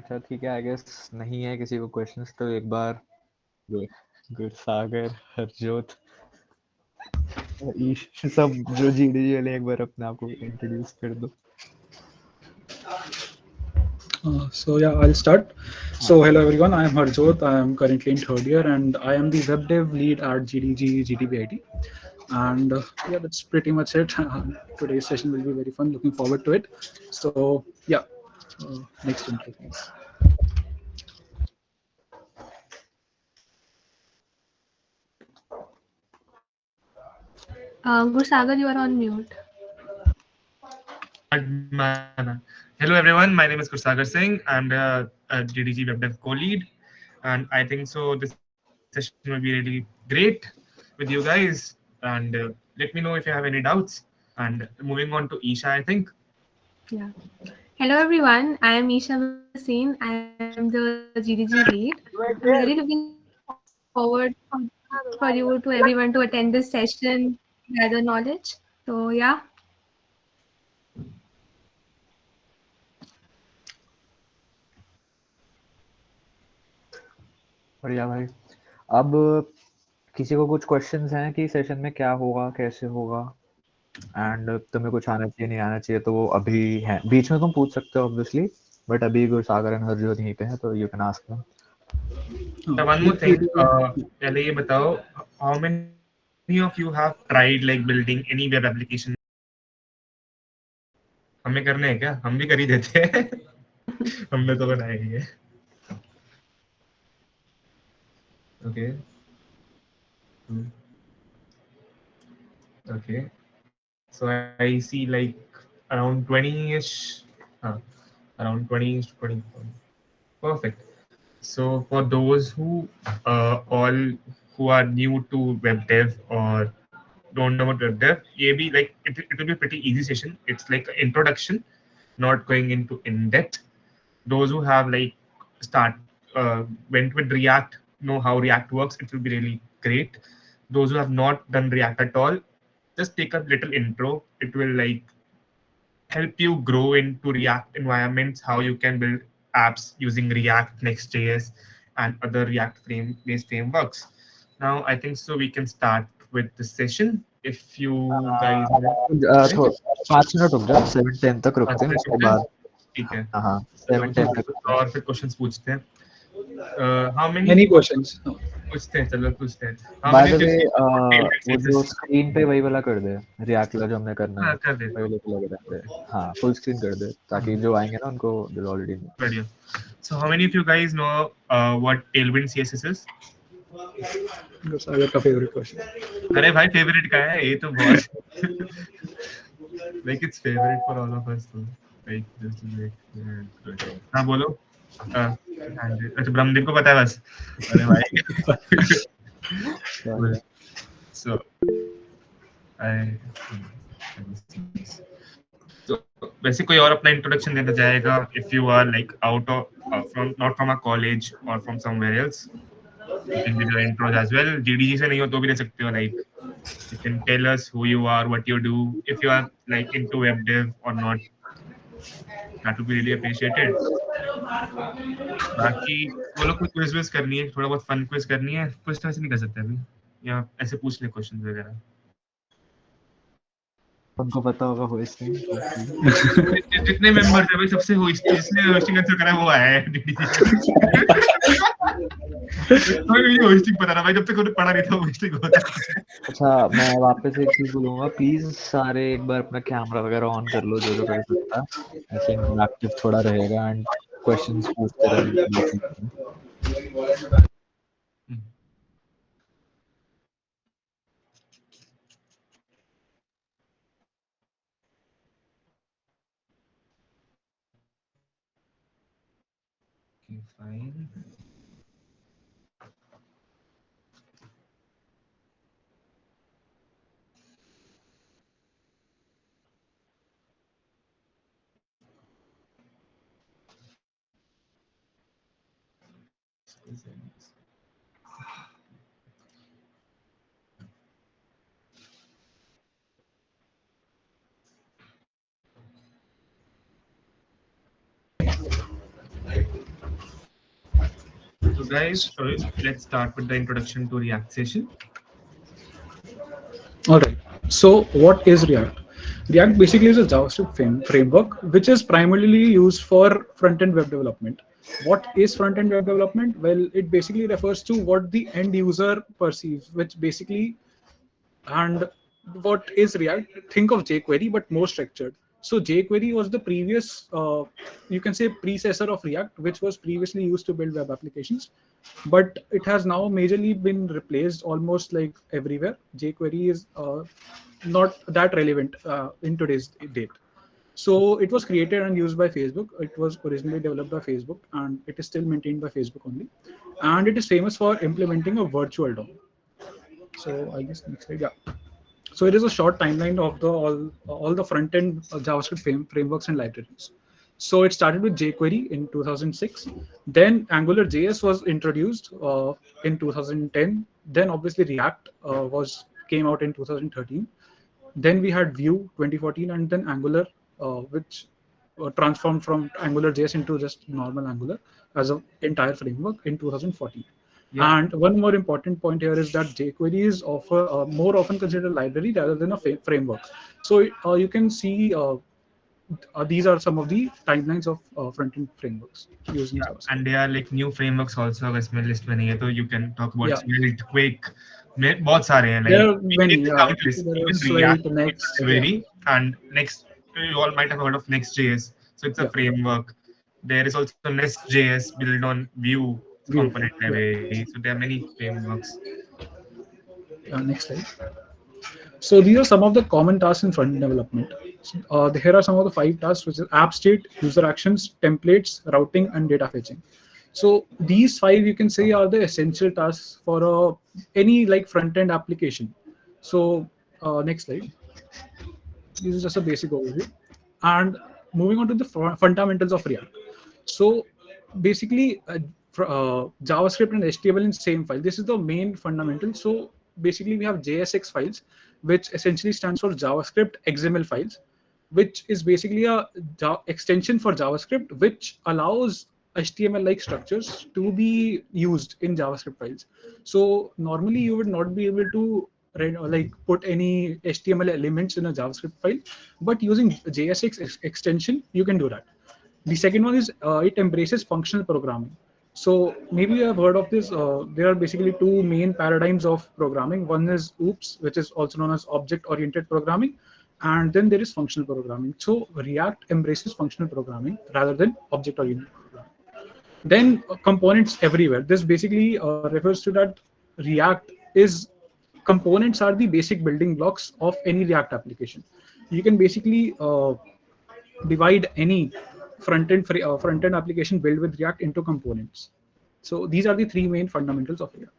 अच्छा ठीक है, आई गेस नहीं है किसी को क्वेश्चंस, तो एक बार गुरसागर, हरजोत, ईश, सब जो जीडी वाले एक बार अपने आप को इंट्रोड्यूस कर दो। So yeah, I'll start. So hello everyone, I am Harjot. I am currently in third year and I am the web dev lead at GDG GDBIT. And yeah, that's pretty much it. Today's session will be very fun. Looking forward to it. So yeah, next intro please. Gursagar, you are on mute. Hello everyone, my name is Gursagar Singh. I'm the GDG Web Dev co-lead, and I think so. This session will be really great with you guys. And let me know if you have any doubts. And moving on to Isha, I think. Yeah. Hello everyone, I am Isha Vasin. I am the GDG lead. I'm really looking forward for you to everyone to attend this session, gather knowledge. So yeah. बढ़िया भाई। अब किसी को कुछ questions हैं कि session में क्या होगा, कैसे होगा, एंड तुम्हें कुछ आना चाहिए नहीं आना चाहिए, तो वो अभी है। बीच में तुम पूछ सकते हो ऑब्वियसली, बट अभी गुरसागर एंड हरजोत यहीं पे हैं, तो you can ask them. One more thing. पहले ये बताओ, how many of you have tried like building any web application? हमें करने हैं क्या? हम भी कर ही देते हैं। हमने तो बनाया ही है। Okay. Okay. So I see like around 20-ish, around 20 to 20. Perfect. So for those who all who are new to web dev or don't know about web dev, maybe like it will be a pretty easy session. It's like an introduction, not going into in depth. Those who have like start went with React, know how React works, it will be really great. Those who have not done React at all, just take a little intro. It will like help you grow into React environments, how you can build apps using React, Next.js, and other React based frameworks. Now, I think so we can start with the session. If you guys थोड़ा 5 minute रुक जाओ, 7:10 तक रुकते हैं, उसके बाद ठीक है, हाँ 7:10 तक और फिर क्वेश्चंस पूछते हैं। How many Any questions? पूछते हैं, चलो पूछते हैं। How by many the way tailwind वो जो CSS? स्क्रीन पे वही वाला कर दे, रिएक्ट वाला जो हमने करना है, हाँ, कर देते वही वाला लग रहा है। हाँ, फुल स्क्रीन कर दे, ताकि जो आएंगे ना उनको दे ऑलरेडी नो। बढ़िया। So how many of you guys know what tailwind CSS is? Gursagar ka favorite question. अरे भाई फेवरेट का है ये तो बहुत like it's favorite for all of us, so like just like हाँ बोलो। अच्छा ब्रह्मदेव को पता है बस। अरे भाई so I तो वैसे कोई और अपना इंट्रोडक्शन देना चाहेगा? If you are like out of from not from a college or from somewhere else, you can give your intros as well. GDG से नहीं हो तो भी दे सकते हो, like you can tell us who you are, what you do, if you are like into web dev or not. That would be really appreciated. बाकी वो लोग कोई क्विज विज करनी है, थोड़ा बहुत फन क्विज करनी है, कुछ तो ऐसे नहीं कर सकते अभी, या ऐसे पूछ ले क्वेश्चन वगैरह। उनको पता होगा होस्टिंग। जितने मेंबर्स है भाई सबसे जिसने होस्टिंग आंसर करा है वो आया है डीडीजी में। होस्टिंग पता ना भाई, जब तक उन्हें पढ़ा नहीं था होस्टिंग होता है। अच्छा, मैं वापस एक चीज बोलूंगा, प्लीज सारे एक बार अपना कैमरा वगैरह ऑन कर लो, जो कर सकता है, ऐसे इंटरैक्टिव थोड़ा रहेगा एंड क्वेश्चंस पूछते रहेंगे बीच में। Okay, fine. So guys, let's start with the introduction to React session. All right. So, what is React? React basically is a JavaScript framework which is primarily used for front-end web development. What is front-end web development? Well, it basically refers to what the end user perceives, which basically, and what is React? Think of jQuery, but more structured. So jQuery was the previous, you can say, predecessor of React, which was previously used to build web applications, but it has now majorly been replaced almost like everywhere. jQuery is not that relevant in today's date. So it was created and used by Facebook. It was originally developed by Facebook, and it is still maintained by Facebook only. And it is famous for implementing a virtual DOM. So I guess next slide, yeah. So it is a short timeline of the all the front end JavaScript frameworks and libraries. So it started with jQuery in 2006. Then AngularJS was introduced in 2010. Then obviously React was came out in 2013. Then we had Vue 2014, and then Angular, which transformed from AngularJS into just normal Angular as an entire framework in 2014. Yeah. And one more important point here is that jQuery is more often considered a library rather than a framework. So you can see these are some of the timelines of front-end frameworks using JavaScript. And there are like new frameworks also अगर इसमें list में नहीं है तो you can talk about Yeah. Svelte, Quake, में बहुत सारे हैं There like are many, it's a yeah. countless. There Even are React, Svelte, Next, Query, and Next. You all might have heard of Next.js. So it's a Yeah. framework. There is also Nest.js built on Vue Vue, component yeah. library. So there are many frameworks. Next slide. So these are some of the common tasks in front-end development. Here are some of the 5 tasks, which is app state, user actions, templates, routing, and data fetching. So these 5 you can say are the essential tasks for any like front-end application. So next slide. This is just a basic overview. And moving on to the fundamentals of React. So basically, JavaScript and HTML in same file. This is the main fundamental. So basically, we have JSX files, which essentially stands for JavaScript XML files, which is basically a extension for JavaScript, which allows HTML-like structures to be used in JavaScript files. So normally, you would not be able to like put any HTML elements in a JavaScript file, but using JSX extension, you can do that. The second one is it embraces functional programming. So maybe you have heard of this. There are basically 2 main paradigms of programming. One is OOPS, which is also known as object-oriented programming, and then there is functional programming. So React embraces functional programming rather than object-oriented programming. Then components everywhere. This basically refers to that React is components are the basic building blocks of any React application. You can basically divide any front-end application built with React into components. So these are the 3 main fundamentals of React.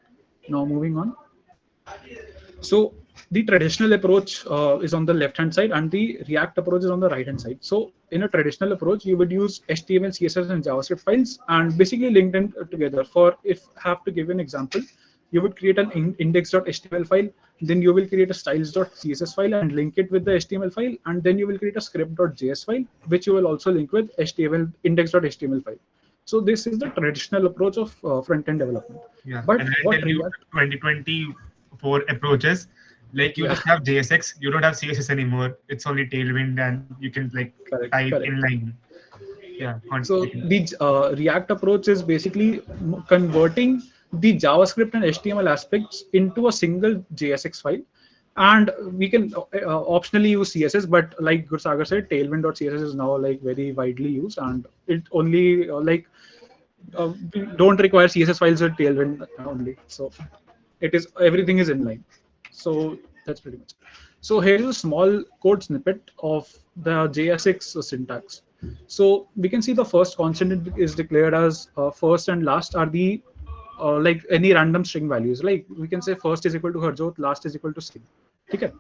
Now moving on. So the traditional approach is on the left-hand side, and the React approach is on the right-hand side. So in a traditional approach, you would use HTML, CSS, and JavaScript files, and basically link them together. For if I have to give an example, you would create an index.html file, then you will create a styles.css file and link it with the HTML file, and then you will create a script.js file, which you will also link with HTML index.html file. So this is the traditional approach of front-end development. Yeah. But and what until React 2024 approaches, like you just have JSX, you don't have CSS anymore. It's only Tailwind, and you can like type inline. Yeah. So the React approach is basically converting the JavaScript and HTML aspects into a single JSX file, and we can optionally use CSS. But like Gursagar said, Tailwind.css is now like very widely used, and it only we don't require CSS files with Tailwind only. So it is everything is inline. So that's pretty much. So here is a small code snippet of the JSX syntax. So we can see the first constant is declared as first and last are the like any random string values. Like we can say first is equal to Harjot, last is equal to Sim. Okay.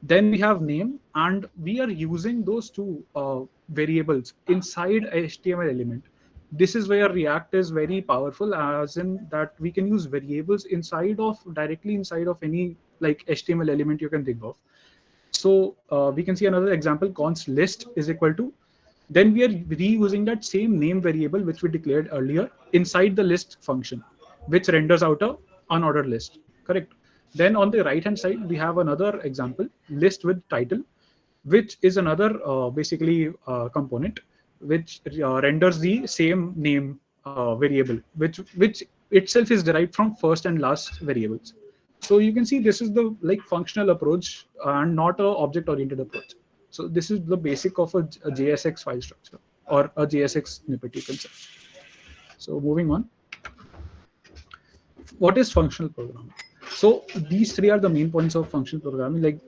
Then we have name, and we are using those 2 variables inside a HTML element. This is where React is very powerful, as in that we can use variables directly inside of any like HTML element you can think of. So we can see another example, const list is equal to, then we are reusing that same name variable which we declared earlier inside the list function. which renders out a unordered list. Correct. Then on the right hand side, we have another example, list with title, which is another basically component which renders the same name variable, which itself is derived from first and last variables. So you can see this is the like functional approach and not a object oriented approach. So this is the basic of a JSX file structure or a JSX snippet, you can say. So moving on, what is functional programming? So these three are the main points of functional programming, like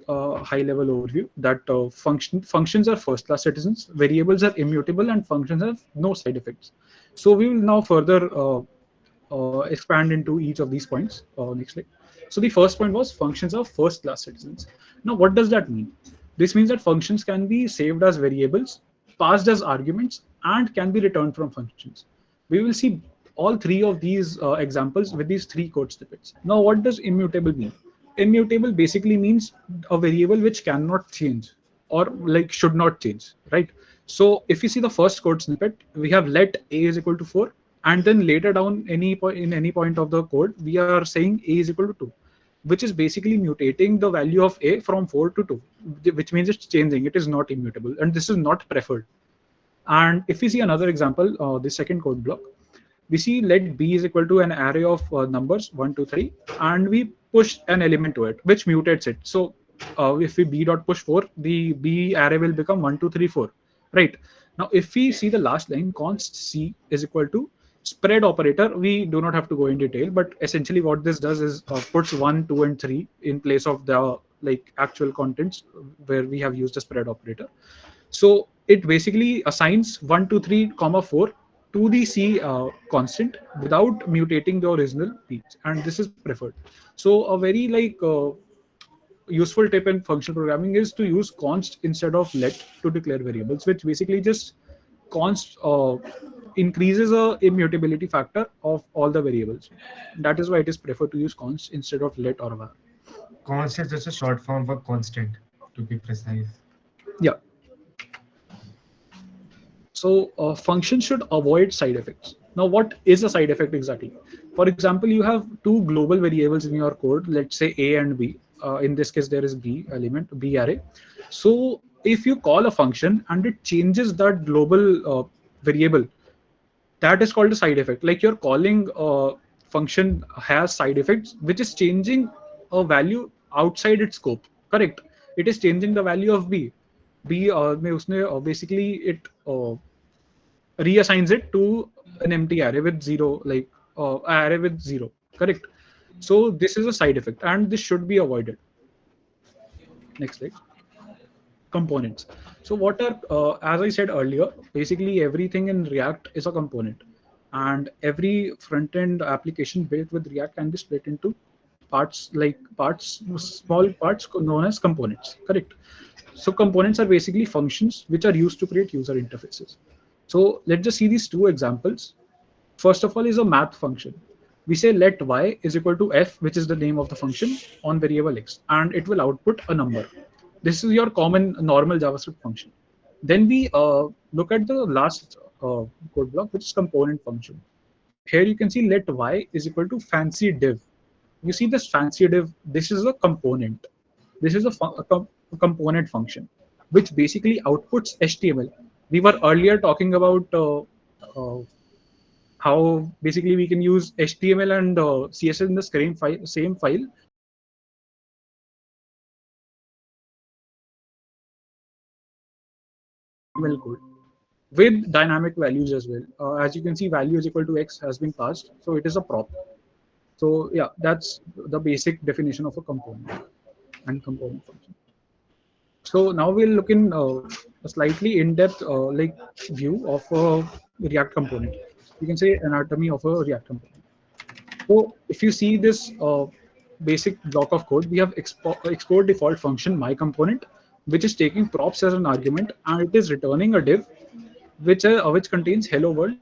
high level overview, that functions are first class citizens, variables are immutable, and functions have no side effects. So we will now further expand into each of these points. Next slide. So the first point was functions are first class citizens. Now what does that mean? This means that functions can be saved as variables, passed as arguments, and can be returned from functions. We will see all three of these examples with these three code snippets. Now, what does immutable mean? Immutable basically means a variable which cannot change or like should not change, right? So if you see the first code snippet, we have let a is equal to 4, and then later down in any point of the code, we are saying a is equal to 2, which is basically mutating the value of a from 4 to 2, which means it's changing. It is not immutable, and this is not preferred. And if we see another example, the second code block, we see let b is equal to an array of numbers 1, 2, 3, and we push an element to it, which mutates it. So if we b dot push 4, the b array will become 1, 2, 3, 4. Right. Now, if we see the last line, const c is equal to spread operator, we do not have to go in detail, but essentially what this does is puts 1, 2, and 3 in place of the like actual contents where we have used the spread operator. So it basically assigns 1, 2, 3, 4 to the C constant without mutating the original piece, and this is preferred. So a very like useful tip in functional programming is to use const instead of let to declare variables, which basically just const increases the immutability factor of all the variables. That is why it is preferred to use const instead of let or var. Const is just a short form for constant, to be precise. Yeah. So functions should avoid side effects. Now, what is a side effect exactly? For example, you have two global variables in your code, let's say a and b. In this case, there is b element, b array. So if you call a function and it changes that global variable, that is called a side effect. Like you're calling a function has side effects, which is changing a value outside its scope. Correct. It is changing the value of b. B में उसने basically it reassigns it to an empty array with zero, like array with 0. Correct. So this is a side effect, and this should be avoided. Next slide. Components. So what are, as I said earlier, basically everything in React is a component, and every front-end application built with React can be split into parts, like small parts known as components. Correct. So components are basically functions which are used to create user interfaces. So let's just see these two examples. First of all is a math function. We say let y is equal to f, which is the name of the function, on variable x, and it will output a number. This is your common normal JavaScript function. Then we look at the last code block, which is component function. Here you can see let y is equal to fancy div. You see this fancy div, this is a component. This is a component function, which basically outputs HTML. We were earlier talking about how basically we can use HTML and CSS in the same file. Code with dynamic values as well. As you can see, value is equal to x has been passed, so it is a prop. So yeah, that's the basic definition of a component and component function. So now we'll look in a slightly in-depth like view of a React component. You can say anatomy of a React component. So if you see this basic block of code, we have export default function my component, which is taking props as an argument, and it is returning a div which contains hello world.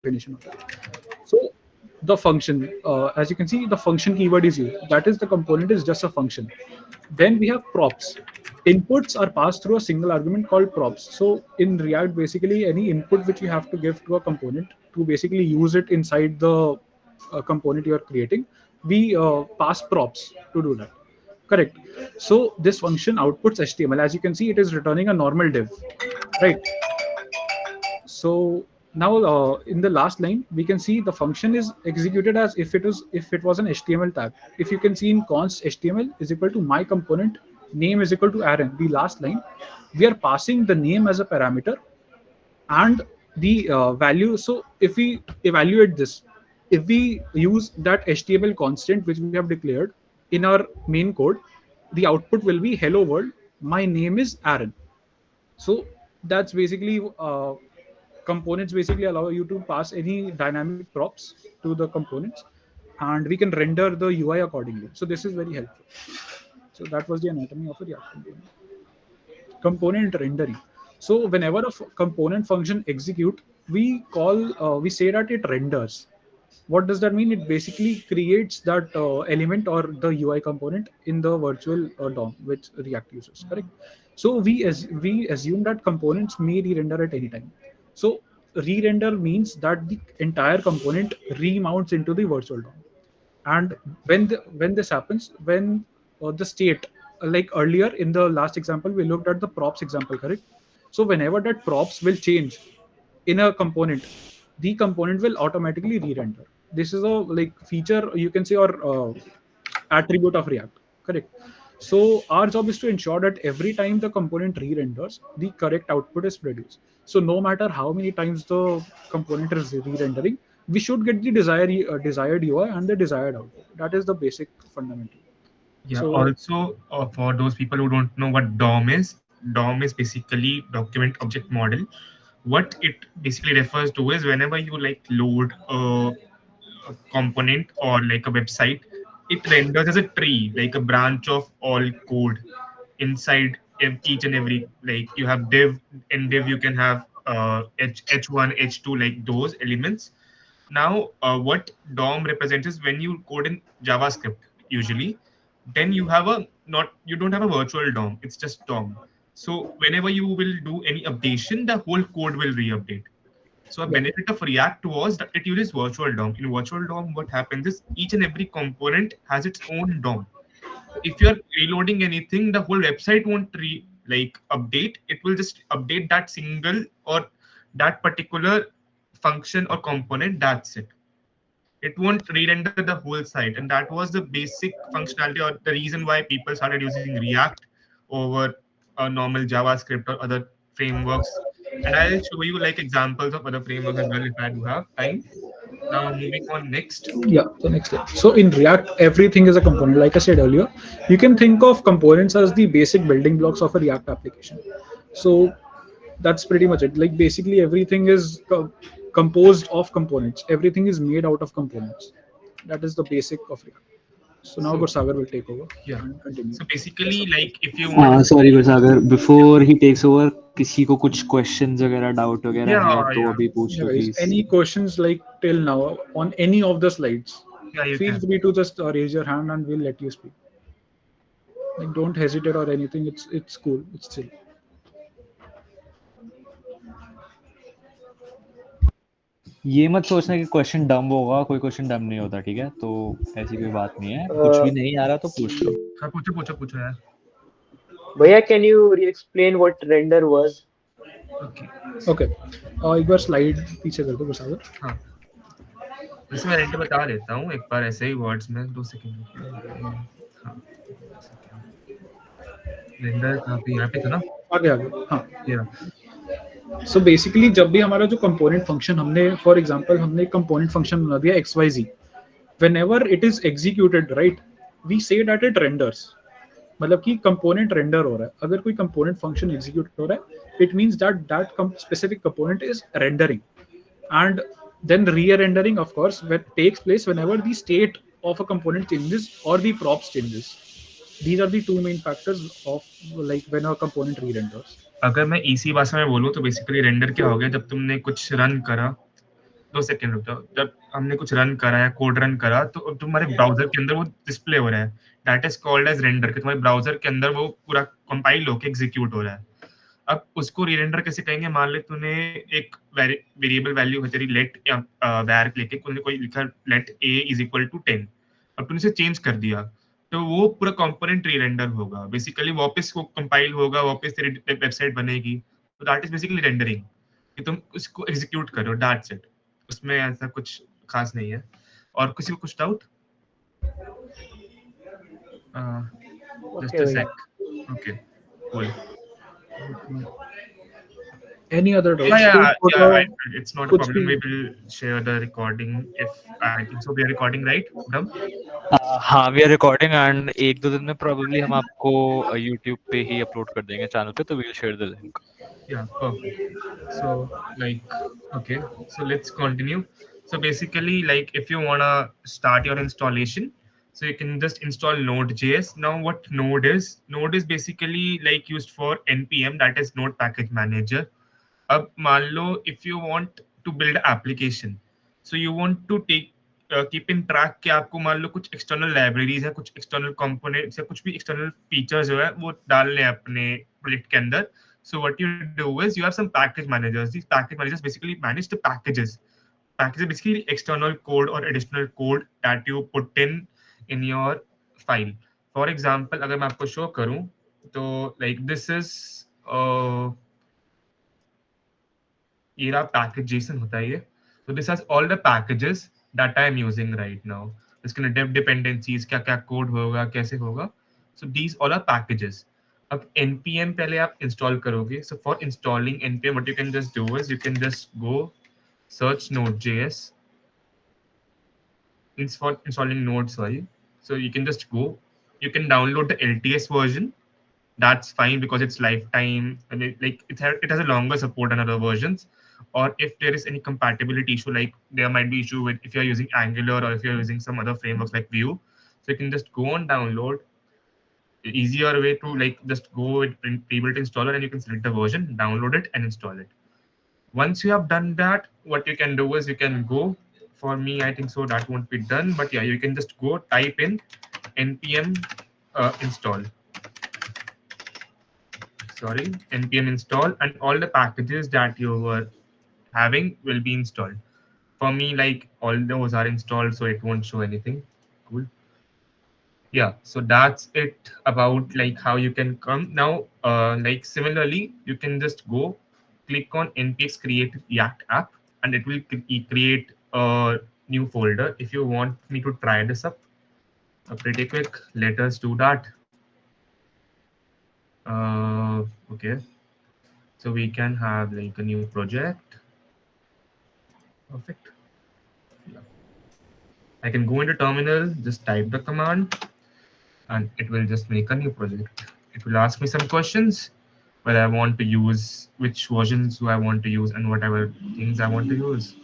Definition of that. So the function, as you can see, the function keyword is used. That is, the component is just a function. Then we have props. inputs are passed through a single argument called props. So in React, basically any input which you have to give to a component to basically use it inside the component you are creating, we pass props to do that. Correct. So this function outputs HTML. As you can see, it is returning a normal div, right? So now in the last line, we can see the function is executed as if it was an HTML tag. If you can see in const HTML is equal to my component name is equal to Aaron. The last line, we are passing the name as a parameter and the value. So if we evaluate this, if we use that HTML constant which we have declared in our main code, the output will be hello world. My name is Aaron. So that's basically components basically allow you to pass any dynamic props to the components, and we can render the UI accordingly. So this is very helpful. So that was the anatomy of a React component. Component rendering. So whenever a component function execute, we say that it renders. What does that mean? It basically creates that element or the UI component in the virtual DOM which React uses. Correct. So we assume that components may re-render at any time. So re-render means that the entire component remounts into the virtual DOM. And when this happens, when the state, like earlier in the last example, we looked at the props example, correct? So whenever that props will change in a component, the component will automatically re-render. This is a like feature you can say, or attribute of React, correct? So our job is to ensure that every time the component re-renders, the correct output is produced. So no matter how many times the component is re-rendering, we should get the desired UI and the desired output. That is the basic fundamental. Yeah. So- Also, for those people who don't know what DOM is basically document object model. What it basically refers to is whenever you like load a component or like a website, it renders as a tree, like a branch of all code inside each and every, like you have div, in div you can have h1 h2, like those elements. Now what DOM represents is when you code in JavaScript usually, then you have a not you don't have a virtual DOM, it's just DOM. So whenever you will do any updation, the whole code will re-update. So a benefit of React was that it uses virtual DOM. In virtual DOM, what happens is each and every component has its own DOM. If you're reloading anything, the whole website won't update. It will just update that single or that particular function or component. That's it. It won't re-render the whole site, and that was the basic functionality or the reason why people started using React over a normal JavaScript or other frameworks. And I'll show you like examples of other frameworks as well if I do have time. Now moving on next. Yeah, the next step. So in React, everything is a component. Like I said earlier, you can think of components as the basic building blocks of a React application. So that's pretty much it. Like basically everything is composed of components. Everything is made out of components. That is the basic of React. So now Gursagar will take over. Yeah. And continue. So basically, like if you want, Sorry Gursagar, before he takes over, किसी को कुछ questions वगैरह doubt वगैरह Yeah, है तो yeah. अभी पूछ लो Guys, please. any questions like till now on any of the slides? yeah, you Feel can. free to just raise your hand and we'll let you speak. Like don't hesitate or anything. It's cool. It's chill. ये मत सोचना कि question डम होगा, कोई question डम नहीं होता, ठीक है? तो ऐसी कोई बात नहीं है, कुछ भी नहीं आ रहा तो पूछ लो. हाँ, पूछो यार. Bhaiya, can you re-explain what render was? Okay. एक बार स्लाइड पीछे कर दो गुरसागर. हाँ. वैसे मैं रेंडर बता देता हूँ एक बार ऐसे ही वर्ड्स में 2 सेकंड. हाँ. रेंडर कहाँ पे, यहाँ पे था ना? आगे हाँ. Yeah. So basically जब भी हमारा जो component function हमने for example हमने एक component function बना दिया xyz, whenever it is executed, right, we say that it renders. मतलब कि component render हो रहा है. अगर कोई component function execute हो रहा है, it means that specific component is rendering. And then re-rendering of course takes place whenever the state of a component changes or the props changes. These are the two main factors of like when a component re-renders. अगर मैं इसी भाषा में बोलूँ तो basically render क्या हो गया, जब तुमने कुछ रन करा, 2 सेकंड रुक जाओ, जब हमने कुछ रन करा या कोड रन करा तो तुम्हारे ब्राउजर के अंदर वो डिस्प्ले हो रहा है, that is called as render, कि तुम्हारे ब्राउजर के अंदर वो पूरा कंपाइल होकर एग्जीक्यूट हो रहा है। अब उसको रीरेंडर कैसे कहेंगे? मान ले तूने एक वेरिएबल वैल्यू है तेरी लेट या वैर लेके तूने कोई लिखा let a is equal to 10, अब तूने इसे चेंज कर दिया, तो वो पूरा कंपोनेंट रीरेंडर होगा, बेसिकली वापस वो कंपाइल होगा, वापस तेरी वेबसाइट बनेगी। तो दैट इज बेसिकली रेंडरिंग, कि तुम उसको एग्जीक्यूट करो, दैट्स इट। उसमें ऐसा कुछ खास नहीं है। और किसी को कुछ डाउट? जस्ट Okay, अ भैया. Sec. Okay, cool. Any other Yeah, doubts? yeah, कोई yeah. थोड़ा It's not a कुछ problem. भी We will share the recording if I think so. We are recording, right, Bram? हाँ, we are recording and 1-2 दिन में probably हम आपको YouTube पे ही अपलोड कर देंगे चैनल पे, तो we will share the link. Yeah, perfect. So, like, okay. So let's continue. So basically, like, if you wanna start your installation, so you can just install Node.js. Now, what Node is? Node is basically like used for npm, that is Node Package Manager. अब मान लो if you want to build application, so you want to take keep in track कि आपको मान लो कुछ external libraries है, कुछ external components या कुछ भी एक्सटर्नल फीचर्स जो है वो डालने हैं अपने प्रोजेक्ट के अंदर। So what you do is you have some package managers. These package managers basically manage the packages. Package basically external code और additional code that you put in your file. For example अगर मैं आपको show करूं तो like this is ये रहा package Jason होता है ये। so this has all the packages that I am using right now. इसके लिए dev dependencies क्या क्या कोड होगा कैसे होगा, so these all are packages. अब npm पहले आप इंस्टॉल करोगे, so for installing npm what you can just do is you can just go search node.js. It's for installing node, sorry. So you can just go, you can download the LTS version. That's fine because it's lifetime and it has a longer support than other versions. Or if there is any compatibility issue, like there might be issue with if you're using Angular or if you're using some other frameworks like Vue, so you can just go and download. Easier way to like just go with pre-built installer and you can select the version, download it and install it. Once you have done that, what you can do is you can go, for me I think so that won't be done, but yeah, you can just go type in npm install, sorry, npm install, and all the packages that you were having will be installed. For me, like all those are installed, so it won't show anything. Cool. Yeah, so that's it about like how you can come now. Like similarly, you can just go click on npx create react app, and it will create a new folder. If you want me to try this up pretty quick, let us do that. Okay, so we can have like a new project. Perfect. Yeah. I can go into terminal, just type the command, and it will just make a new project. It will ask me some questions, whether I want to use, which versions do I want to use, and whatever things I want to use.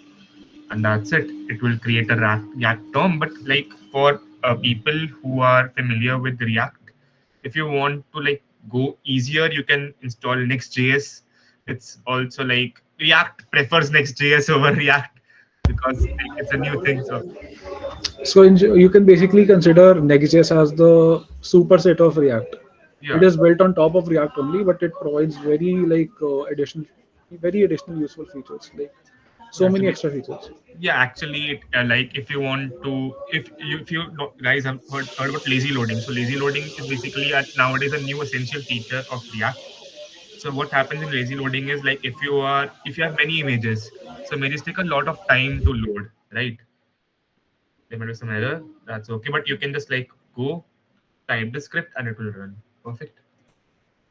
And that's it. It will create a React DOM. But like for people who are familiar with React, if you want to like go easier, you can install Next.js. It's also like React prefers Next.js over React because like, it's a new thing. So so you can basically consider Next.js as the superset of React. It yeah. is built on top of React only, but it provides very very additional useful features, like so Yeah, so many extra features. yeah, actually, like if you want to, if you guys have heard about lazy loading. So lazy loading is basically nowadays a new essential feature of React. So what happens in lazy loading is like if you have many images, so images take a lot of time to load, right? There might be some error. That's okay, but you can just like go type the script and it will run. Perfect.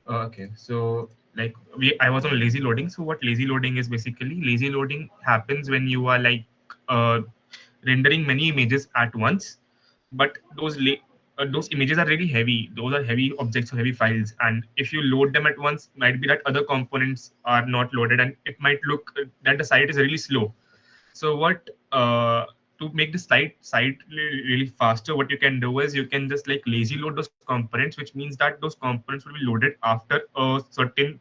Okay, so like I was on lazy loading. So what lazy loading is basically, lazy loading happens when you are like uh, rendering many images at once, but those images are really heavy. Those are heavy objects or heavy files, and if you load them at once, might be that other components are not loaded, and it might look that the site is really slow. So what to make the site really faster, what you can do is you can just like lazy load those components, which means that those components will be loaded after a certain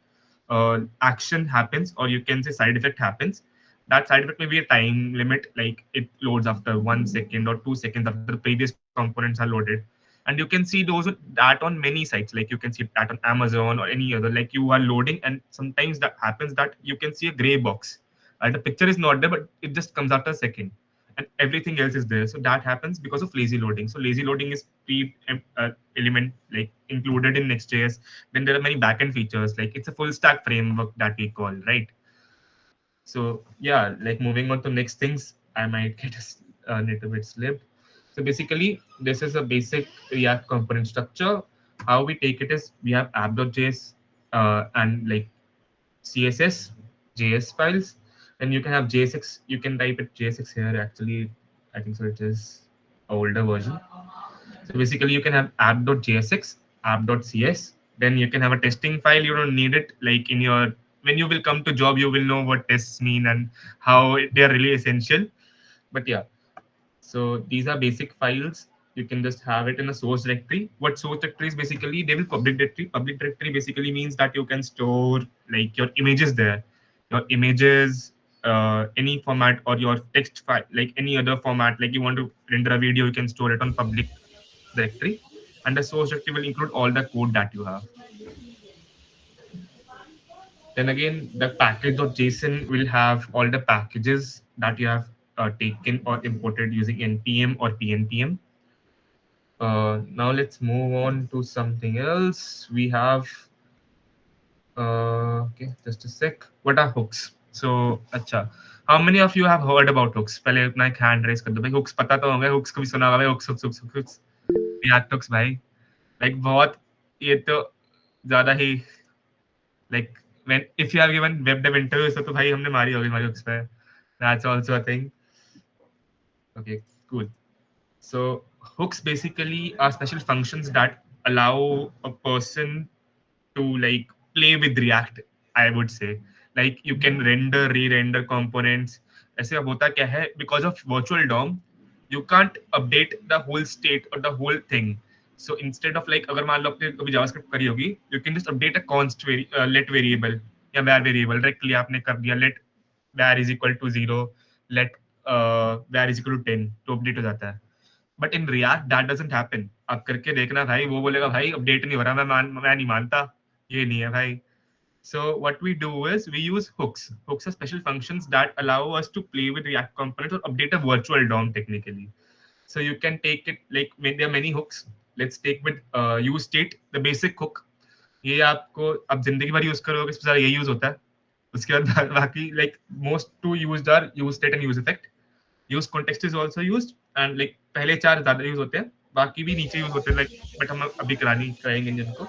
action happens, or you can say side effect happens. That side effect may be a time limit, like it loads after 1 second or 2 seconds after the previous components are loaded, and and you can see that on many sites. Like you can see that on Amazon or any other. Like you are loading, and sometimes that happens that you can see a gray box. The picture is not there, but it just comes after a second, and everything else is there. So that happens because of lazy loading. So lazy loading is element like included in Next.js. Then there are many backend features. Like it's a full stack framework that we call, right? So yeah, like moving on to next things, I might get a little bit slipped. So basically, this is a basic React component structure. How we take it is we have app.js and like CSS, JS files. Then you can have JSX. You can type it JSX here. Actually, I think so. It is a older version. So basically, you can have app.jsx, app.cs. Then you can have a testing file. You don't need it. Like in your when you will come to job, you will know what tests mean and how they are really essential. But yeah, so these are basic files. You can just have it in a source directory. What source directory is basically, they will public directory. Public directory basically means that you can store like your images there, your images, any format, or your text file, like any other format. Like you want to render a video, you can store it on public directory, and the source directory will include all the code that you have. Then again, the package.json will have all the packages that you have taken or imported using npm or pnpm. Now let's move on to something else. We have okay, just a sec. What are hooks? So, अच्छा, how many of you have heard about hooks? पहले अपना एक hand raise कर दो भाई. Hooks पता तो होगा. Hooks कभी सुना होगा भाई. Hooks. React hooks भाई. Like बहुत ये तो ज़्यादा ही like when if you have given web dev interviews तो भाई हमने मारी होगी हमारी hooks पे. That's also a thing. Okay, cool. So hooks basically are special functions that allow a person to like play with React, I would say. Like you can render, re-render components. ऐसे अब होता क्या है, because of virtual DOM, you can't update the whole state or the whole thing. So instead of like अगर मान लो आपने कभी JavaScript करी होगी, you can just update a let variable या var variable directly आपने कर दिया let var is equal to 0, let var is equal to 10 तो update हो जाता है. But in React that doesn't happen. आप करके देखना भाई, वो बोलेगा भाई अपडेट नहीं हो रहा, मैं नहीं मानता, ये नहीं है भाई. So what we do is we use hooks. Hooks are special functions that allow us to play with React components or update a virtual DOM technically. So you can take it like there are many hooks. Let's take with useState, the basic hook. ये आपको आप जिंदगी भर use करोगे, सबसे ज्यादा यही use होता है. उसके बाद बाकी like most two used are useState and useEffect. Use context is also used and like पहले चार ज्यादा यूज होते हैं, बाकी भी नीचे यूज होते हैं लाइक, बट हम अभी कराएंगे जिनको.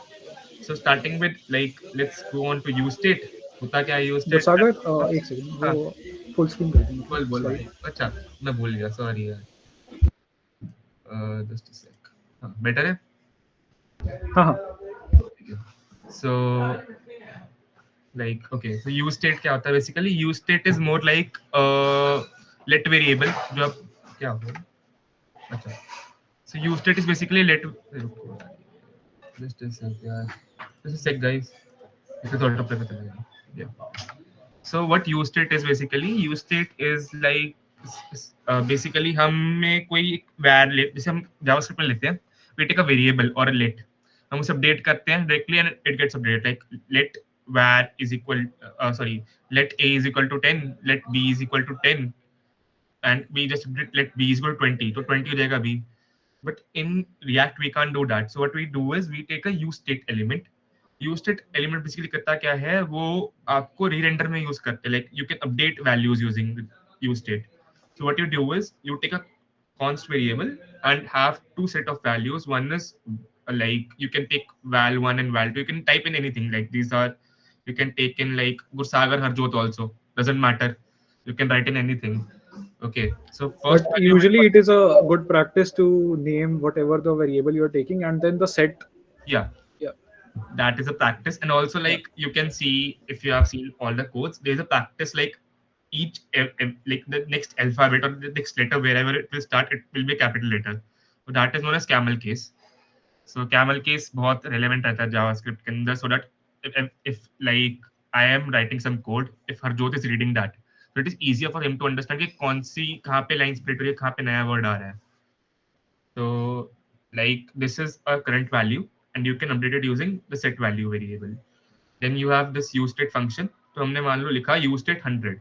So starting with like let's go on to use state. होता क्या है यूज स्टेट? सागर एक सेकंड वो फुल स्क्रीन कर देंगे. बोल भाई. अच्छा मैं भूल गया, सॉरी यार. जस्ट अ सेक. हां बेटर है. हां सो like okay, so use state क्या होता है basically? use state is more like let variable जो आप क्या होगा. अच्छा, so use state is basically let just a sec यार, just a sec guys, इसे थोड़ा प्ले करते हैं. Yeah, so what use state is basically? use state is like basically हमें कोई var जैसे हम जावास्क्रिप्ट में लेते हैं, we take a variable or a let, हम उसे अपडेट करते हैं directly and it gets updated. Like let var is equal let a is equal to 10, let b is equal to 10, and we just let b is equal to 20, तो 20 हो जाएगा b. But in React we can't do that. So what we do is we take a use state element. use state element basically करता क्या है, वो आपको re-render में use करते हैं. Like you can update values using use state. So what you do is you take a const variable and have two set of values. One is like you can take val1 and val2. You can type in anything, like these are, you can take in like Gursagar Harjot also, doesn't matter, you can write in anything. Okay, so first but usually it is a good practice to name whatever the variable you are taking and then the set. Yeah, that is a practice. And also like you can see, if you have seen all the codes, there's a practice like each like the next alphabet or the next letter, wherever it will start, it will be a capital letter. So that is known as camel case. So camel case बहुत relevant रहता है JavaScript के अंदर, so that if like I am writing some code, if Harjot is reading that, so it is easier for him to understand कि कौन सी कहाँ पे line split हो रही है, कहाँ पे नया word आ रहा है. So like this is a current value and you can update it using the set value variable. Then you have this useState function. तो हमने मान लो लिखा useState 100.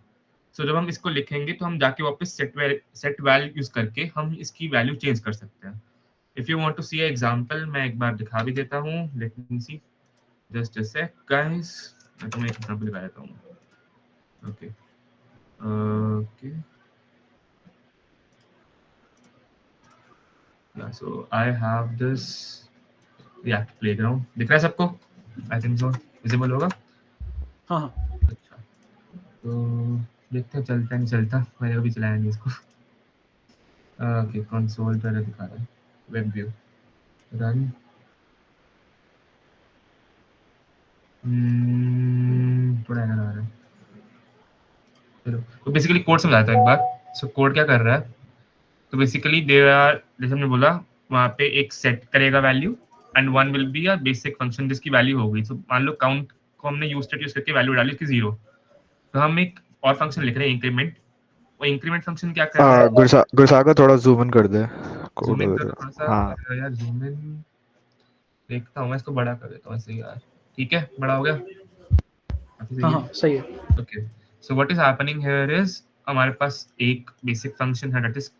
So जब हम इसको लिखेंगे तो हम जाके वापस set val यूज करके हम इसकी वैल्यू चेंज कर सकते हैं. If you want to see an example, मैं एक बार दिखा भी देता हूँ. Let me see. Just a sec, guys. मैं तुम्हें एक एग्जांपल दिखा देता हूँ. Okay. Okay. Yeah, so I have this React Playground. दिख रहा है सबको? I think so. Visible होगा? हाँ हाँ. अच्छा. तो देखते हैं चलता नहीं चलता. मैंने अभी चलाया नहीं इसको. Okay, console पर दिखा रहा है. Web view. Run. थोड़ा एरर आ रहा है. चलो. तो बेसिकली कोड समझाता हूँ एक बार. सो कोड क्या कर रहा है? तो बेसिकली देयर आर, जैसे हमने बोला वहाँ पे एक सेट करेगा value and one will be a basic function जिसकी वैल्यू हो गई. तो मान लो काउंट को हमने यूज करके वैल्यू डाली उसकी 0. तो हम एक और फंक्शन लिख रहे हैं इंक्रीमेंट. वो इंक्रीमेंट फंक्शन क्या कर रहा है? गुरसागर थोड़ा जूम इन कर दे. जूम इन कर थोड़ा सा. हाँ. यार जूम इन देखता हूँ मैं, इसको बड़ा कर देता हूँ ऐसे यार. ठीक है, बड़ा हो गया. हाँ सही है. Okay. So what is happening here is हमारे पास एक बेसिक फंक्शन है दैट इज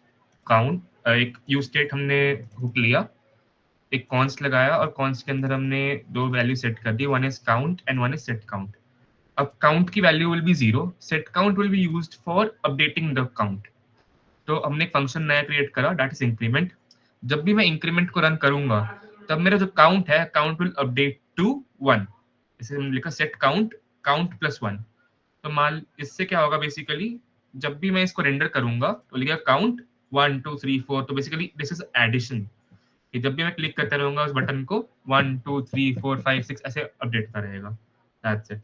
काउंट. एक यूज स्टेट हमने हुक लिया, एक कॉन्स्ट लगाया और कॉन्स्ट के अंदर हमने दो वैल्यू सेट कर दी. One is count and one is set count. अब काउंट की value will be 0, set count will be used for updating the count. तो हमने एक फंक्शन नया क्रिएट करा दैट इज इंक्रीमेंट. जब भी मैं इंक्रीमेंट को रन करूंगा तब मेरा जो काउंट है काउंट विल अपडेट टू 1. इसे हमने लिखा सेट काउंट काउंट प्लस 1. तो मान इससे क्या होगा बेसिकली, जब भी मैं इसको रेंडर करूंगा तो लिखा काउंट 1 2 3 4. तो बेसिकली दिस इज एडिशन. कि जब भी मैं क्लिक करता रहूंगा उस बटन को 1 2 3 4 5 6 ऐसे अपडेट करता रहेगा. That's it.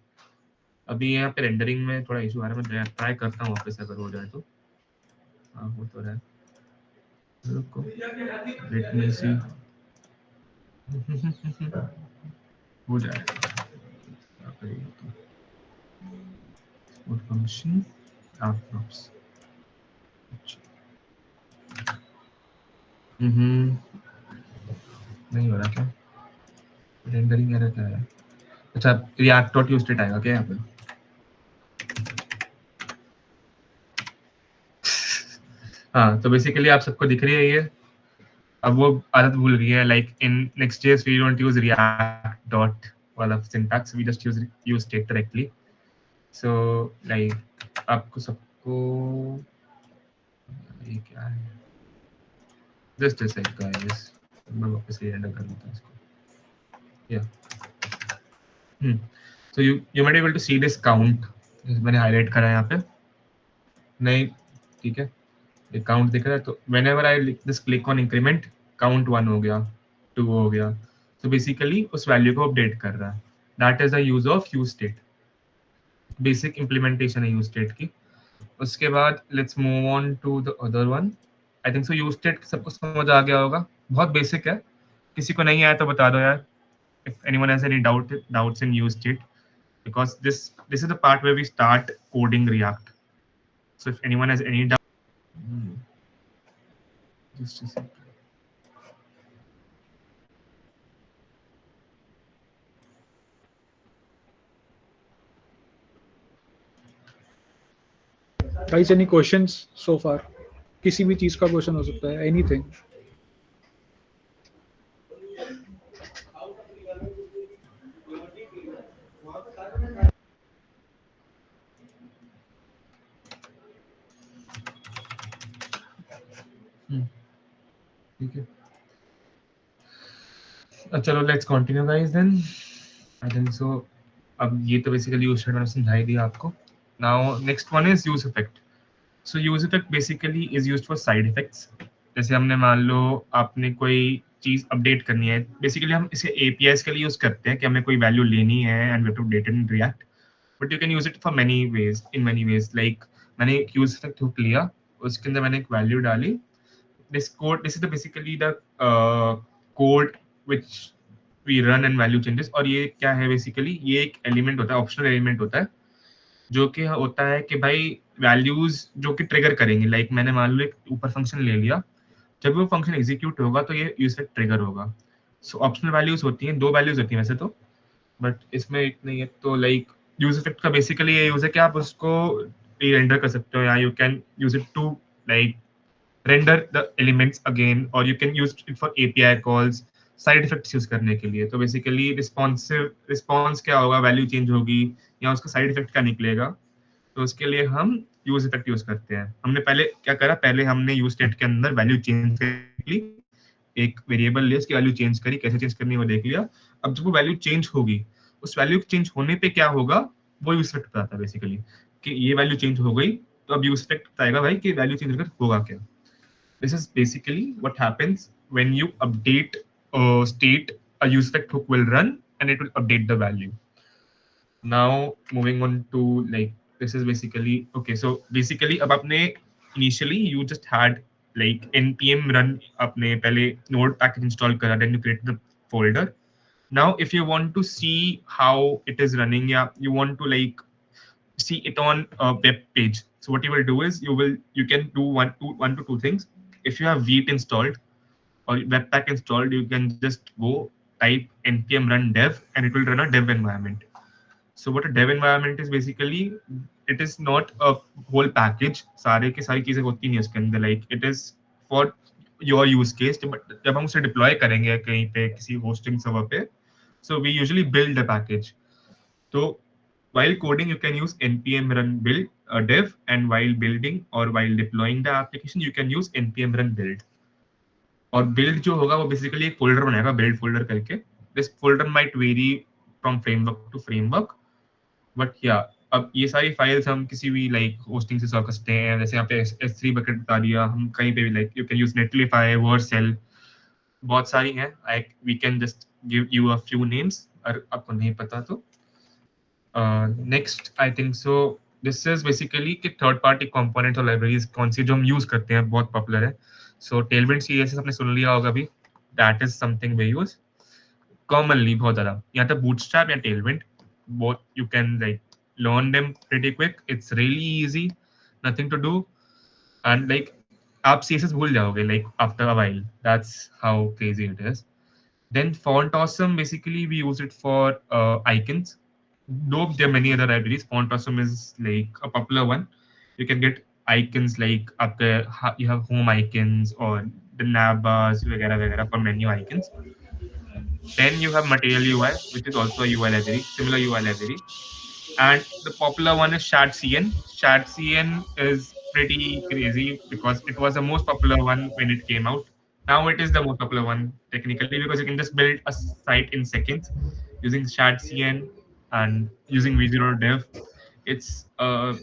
अभी यहाँ पे रेंडरिंग में थोड़ा इशू आ रहा है, मैं ट्राई करता हूँ वापस अगर हो जाए तो. हाँ हो तो रहा है. रुको, लेट मी सी. हो जाएगा. What function? Outputs. नहीं हो रहा क्या? रेंडरिंग एरर क्या है? अच्छा, React डॉट यूज स्टेट आएगा क्या यहाँ पे? हाँ, तो बेसिकली आप सबको दिख रही है ये. अब वो आदत भूल गई है. Like in Next.js we don't use React dot वाला syntax, we just use state directly. So like आपको सबको ये क्या है? Just a sec guys. मैं वापस से रेंडर कर देता हूँ इसको. Yeah. So you might be able to see this count. मैंने हाईलाइट करा है यहाँ पे. नहीं, ठीक है. ये काउंट दिख रहा है. तो whenever I just click on increment, count 1 हो गया, 2 हो गया. So basically उस वैल्यू को अपडेट कर रहा है. That is the use of use state. Basic implementation है use state की. उसके बाद let's move on to the other one. I think so use state सबको समझ आ गया होगा. बहुत बेसिक है. किसी को नहीं आया तो बता दो यार. If anyone has any doubts in use state, because this is the part where we start coding React. So if anyone has any doubt, just a second. Guys, any questions so far? किसी भी चीज का question हो सकता है. Anything. ठीक है. चलो let's continue guys then. I think so अब ये तो बेसिकली यूज मैंने समझा ही दिया आपको. Now next one is use effect. So use effect basically is used for side effects. जैसे हमने मान लो आपने कोई चीज अपडेट करनी है. बेसिकली हम इसे एपीआईज के लिए यूज करते हैं कि हमें कोई वैल्यू लेनी है and we have to update it in React. But you can use it for many ways, in many ways. Like मैंने एक यूज इफेक्ट हुक लिया, उसके अंदर मैंने एक वैल्यू डाली. this is the basically the code which we run and value changes. और ये क्या है बेसिकली, ये एक एलिमेंट होता है, ऑप्शनल एलिमेंट होता है, जो कि होता है कि भाई वैल्यूज जो कि ट्रिगर करेंगे. लाइक मैंने मान लो एक ऊपर फंक्शन ले लिया, जब वो फंक्शन एग्जीक्यूट होगा तो ये यूज इफेक्ट ट्रिगर होगा. सो ऑप्शनल वैल्यूज होती हैं, 2 वैल्यूज होती हैं वैसे तो, बट इसमें इतनी है. तो लाइक यूज इफेक्ट का बेसिकली ये यूज है कि आप उसको रेंडर कर सकते हो, या you can use it to like render the elements again, or you can use it for API calls, side effects use करने के लिए. तो बेसिकली रिस्पॉन्स क्या होगा, वैल्यू चेंज होगी या उसका साइड इफेक्ट क्या निकलेगा, तो उसके लिए हम यूज इफेक्ट यूज करते हैं. हमने पहले क्या करा, पहले हमने यूज स्टेट के अंदर वैल्यू चेंज कर ली, एक वेरिएबल लिया, उसकी वैल्यू चेंज करी, कैसे चेंज करनी है वो देख लिया. अब जब वो वैल्यू चेंज होगी, उस वैल्यू चेंज होने पे क्या होगा वो यूज इफेक्ट बताता है बेसिकली, कि ये वैल्यू चेंज हो गई तो अब यूज इफेक्ट बताएगा भाई कि वैल्यू चेंज होकर होगा क्या. This is basically what happens when you update state. A use effect hook will run and it will update the value. Now moving on to like, this is basically okay. So basically अब आपने initially you just had like npm run, आपने पहले node package install करा, then you create the folder. Now if you want to see how it is running, yeah, you want to like see it on a web page. So what you will do is you can do one to two things. If you have Vite installed or Webpack installed, you can just go type npm run dev and it will run a dev environment. So what a dev environment is basically, it is not a whole package. सारे की सारी चीजें होती नहीं है इसके अंदर. Like it is for your use case. जब हम उसे deploy करेंगे कहीं पे किसी hosting server पे, so we usually build a package. So while coding, you can use npm run build dev, and while building or while deploying the application, you can use npm run build. और build जो होगा वो basically एक folder बनाएगा, build folder करके. This folder might vary from framework to framework, but yeah, अब ये सारी फाइल्स हम किसी भी लाइक होस्टिंग से सर्व कर सकते हैं. जैसे यहाँ पे S3 बकेट बता दिया, हम कहीं पे भी like you can use Netlify, Vercel, बहुत सारी हैं. Like we can just give you a few names, और आपको नहीं पता तो next I think so this is basically कि थर्ड पार्टी कंपोनेंट्स और लाइब्रेरीज कौन सी जो हम यूज करते हैं, बहुत पॉपुलर है. सो टेलविंड सीएसएस आपने सुन लिया होगा अभी, that is something we use commonly बहुत ज्यादा. या तो बूटस्ट्रैप या Tailwind, both you can like learn them pretty quick. It's really easy, nothing to do, and like आप CSS भूल जाओगे like after a while. That's how crazy it is. Then Font Awesome, basically we use it for icons. Though there are many other libraries, Font Awesome is like a popular one. You can get icons like आपके you have home icons or the navbars वगैरह वगैरह for menu icons. Then you have Material UI, which is also a UI library, similar UI library. And the popular one is ShadCN. ShadCN is pretty crazy because it was the most popular one when it came out. Now it is the most popular one technically because you can just build a site in seconds using ShadCN and using V0 Dev. It's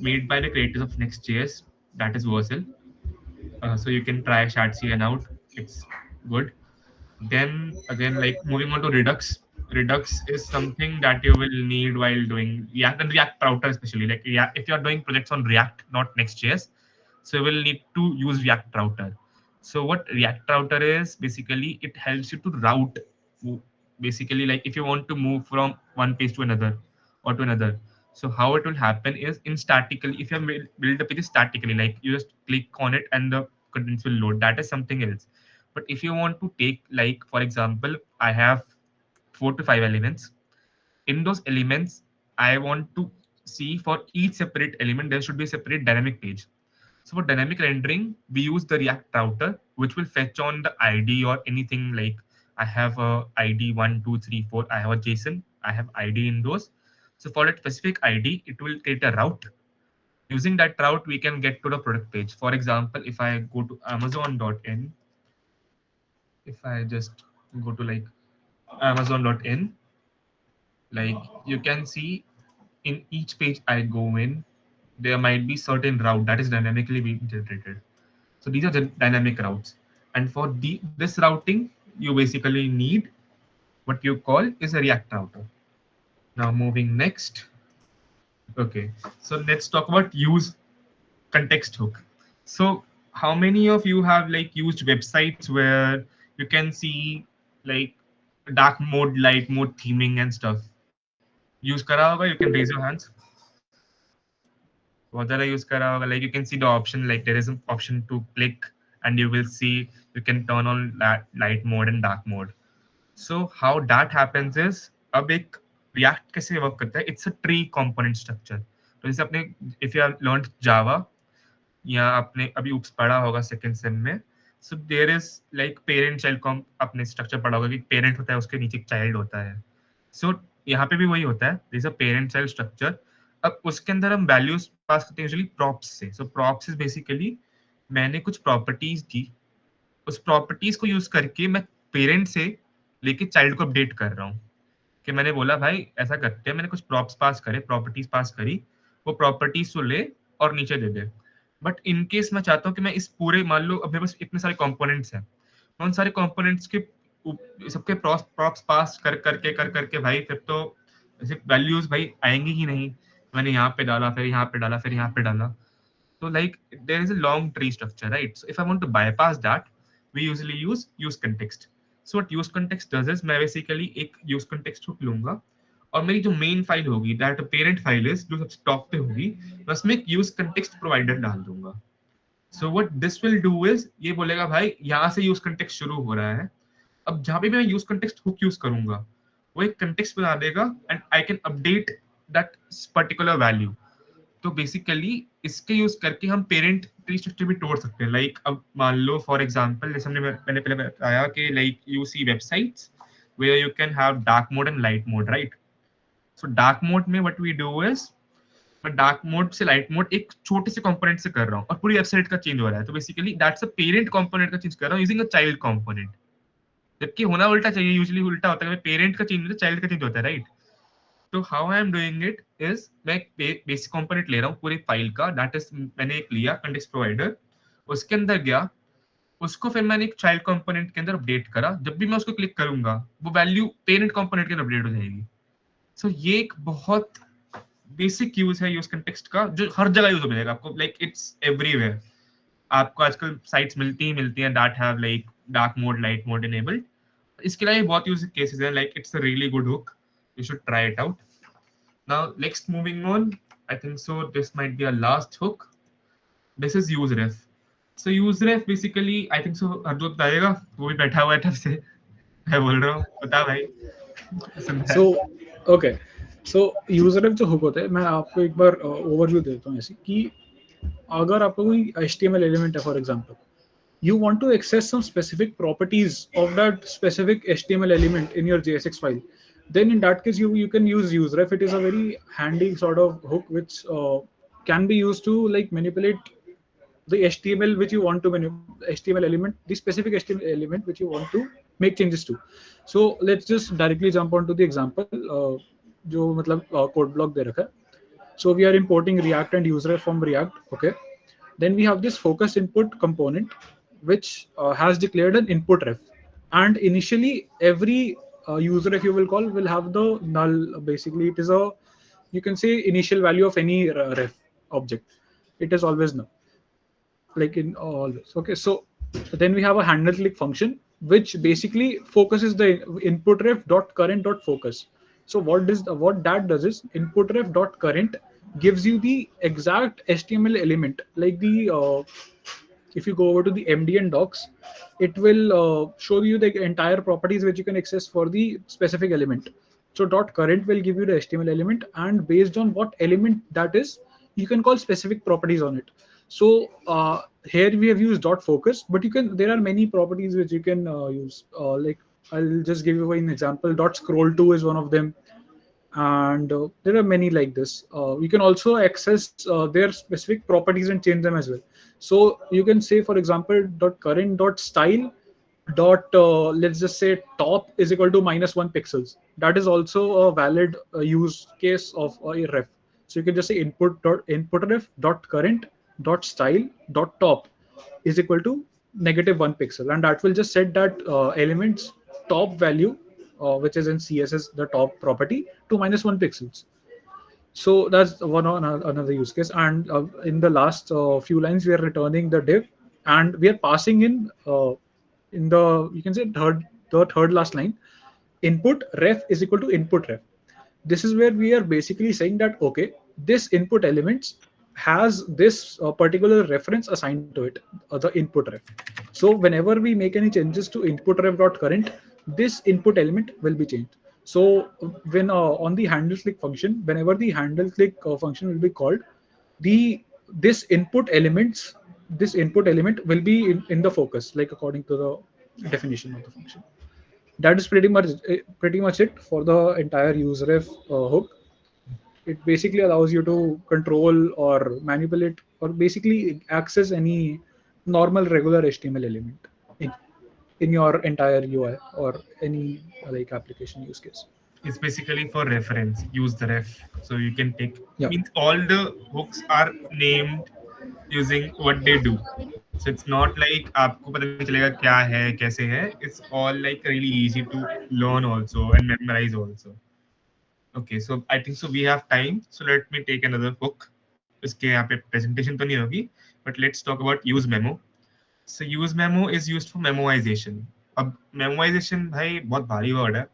made by the creators of Next.js, that is Vercel. So you can try ShadCN out. It's good. Then again, like moving on to Redux. Redux is something that you will need while doing React and React Router, especially like React, if you're doing projects on React, not Next.js, so you will need to use React Router. So what React Router is basically, it helps you to route. Basically, like if you want to move from one page to another or to another. So how it will happen is in statically, if you build the page statically, like you just click on it and the contents will load. That is something else. But if you want to take, like, for example, I have 4 to 5 elements. In those elements, I want to see for each separate element, there should be a separate dynamic page. So for dynamic rendering, we use the React router, which will fetch on the ID or anything like I have a ID 1, 2, 3, 4. I have a JSON. I have ID in those. So for that specific ID, it will create a route. Using that route, we can get to the product page. For example, if I go to Amazon.in, if I just go to like Amazon.in, like you can see in each page I go in, there might be certain route that is dynamically being generated. So these are the dynamic routes. And for this routing, you basically need what you call is a React router. Now moving next. Okay, so let's talk about use context hook. So how many of you have like used websites where you can see like dark mode, light mode theming and stuff? Use kara hoga, you can raise your hands. बहुत ज़्यादा use करा होगा, like you can see the option, like there is an option to click and you will see you can turn on light mode and dark mode. So how that happens is, अब एक React कैसे work करता है? It's a tree component structure. तो जैसे अपने if you have learned Java या आपने अभी UPS पढ़ा होगा सेकंड सेम में, so there is like parent child comp आपने स्ट्रक्चर पढ़ा होगा कि पेरेंट होता है उसके नीचे एक चाइल्ड होता है. So यहाँ पे भी वही होता है, there is a parent child structure. अब उसके अंदर हम वैल्यूज पास करते हैं यूजुअली प्रॉप्स से. So props is basically मैंने कुछ प्रॉपर्टीज दी, उस प्रॉपर्टीज को यूज करके मैं पेरेंट से लेके चाइल्ड को अपडेट कर रहा हूँ कि मैंने बोला भाई ऐसा करते हैं, मैंने कुछ प्रॉप्स पास करे, प्रॉपर्टीज पास करी, वो प्रॉपर्टीज को ले और नीचे दे दे. बट इन केस मैं चाहता हूँ कि मैं इस पूरे, मान लो अब मेरे पास इतने सारे कंपोनेंट्स हैं, मैं उन सारे कंपोनेंट्स के सबके प्रॉप्स पास कर करके भाई फिर तो ऐसे वैल्यूज भाई आएंगी ही नहीं. मैंने यहाँ पे डाला, फिर यहाँ पे डाला, फिर यहाँ पे डाला. So like there is a long tree structure, right? So if I want to bypass that, we usually use context. So what use context does is मैं basically एक use context hook लूंगा और मेरी जो main फाइल होगी, that parent file is जो सबसे top पे होगी, मैं उसमें एक use context provider डाल दूंगा. So what this will do is ये बोलेगा भाई यहाँ से use context शुरू हो रहा है. अब जहाँ पे मैं use context hook use करूंगा, वो एक context बना देगा and I can update that particular value. तो बेसिकली इसके यूज करके हम पेरेंट ट्री स्ट्रक्चर भी तोड़ सकते हैं. लाइक अब मान लो फॉर एग्जांपल, जैसे मैंने पहले बताया कि like you see websites where you can have dark mode and light mode, right? So dark mode में व्हाट वी डू इज, मैं डार्क मोड से लाइट मोड एक छोटे से कंपोनेंट से कर रहा हूँ और पूरी वेबसाइट का चेंज हो रहा है. तो basically that's a parent component का चेंज कर रहा हूँ यूजिंग अ चाइल्ड कंपोनेंट. जबकि होना उल्टा चाहिए, यूजुअली उल्टा होता है, पेरेंट का चेंज होता है, चाइल्ड का चेंज होता है, राइट? तो how I am doing it is, मैं बेसिक कंपोनेंट ले रहा हूँ पूरी फाइल का, दैट इज मैंने एक लिया कंटेक्स्ट प्रोवाइडर, उसके अंदर गया, उसको फिर मैंने एक चाइल्ड कंपोनेंट के अंदर अपडेट करा. जब भी मैं उसको क्लिक करूंगा वो वैल्यू पेरेंट कंपोनेंट के अंदर अपडेट हो जाएगी. सो ये एक बहुत बेसिक यूज है यूज कंटेक्स्ट का, जो हर जगह यूज हो जाएगा आपको, लाइक इट्स एवरीवेयर. आपको आजकल साइट्स मिलती हैं that have like dark mode, light mode enabled. इसके अलावा बहुत यूज केसेस हैं, like it's a really good hook. You should try it out. Now, next moving on, I think so this might be our last hook. This is useref. So useref basically, I think so हरदोत बताएगा, वो भी बैठा हुआ है तब से मैं बोल रहा हूँ, बता भाई. So okay, so useref जो hook होता है, मैं आपको एक बार ओवरव्यू देता हूँ ऐसी कि अगर आपको कोई HTML एलिमेंट है, for example you want to access some specific properties of that specific HTML element in your JSX file, then in that case you can use useref. It is a very handy sort of hook which can be used to like manipulate the HTML which you want to HTML element, the specific HTML element which you want to make changes to. So let's just directly jump on to the example जो मतलब code block दे रखा है. So we are importing React and useref from React. Okay, then we have this focus input component which has declared an input ref, and initially every useref you will call will have the null. Basically it is a, you can say, initial value of any ref object. It is always null, like in always. Okay, so then we have a handle click function which basically focuses the input ref dot current dot focus. So what that does is input ref dot current gives you the exact HTML element, like the if you go over to the MDN docs, it will show you the entire properties which you can access for the specific element. So dot current will give you the HTML element, and based on what element that is, you can call specific properties on it. So here we have used dot focus, but there are many properties which you can use. Like I'll just give you an example. Dot scroll to is one of them, and there are many like this. You can also access their specific properties and change them as well. So you can say, for example, dot current dot style dot let's just say top is equal to -1 pixels. That is also a valid use case of a ref. So you can just say input ref dot current dot style dot top is equal to -1 pixel, and that will just set that element's top value, which is in CSS the top property, to -1 pixels. So that's another use case. And in the last few lines, we are returning the div, and we are passing in the, you can say, the third last line, input ref is equal to input ref. This is where we are basically saying that okay, this input elements has this particular reference assigned to it, the input ref. So whenever we make any changes to input ref dot current, this input element will be changed. So when on the handle click function, whenever the handle click function will be called, the this input element will be in the focus, like according to the definition of the function. That is pretty much it for the entire useref hook. It basically allows you to control or manipulate or basically access any normal regular HTML element in, in your entire UI or any like application use case. It's basically for reference. Use the ref, so you can take. Yeah. Means all the hooks are named using what they do. So it's not like आपको पता नहीं चलेगा क्या है कैसे है. It's all like really easy to learn also and memorize also. Okay, so I think so we have time. So let me take another hook. इसके यहाँ पे presentation तो नहीं होगी, but let's talk about use memo. So use memo is used for memoization. अब memoization भाई बहुत भारी word है.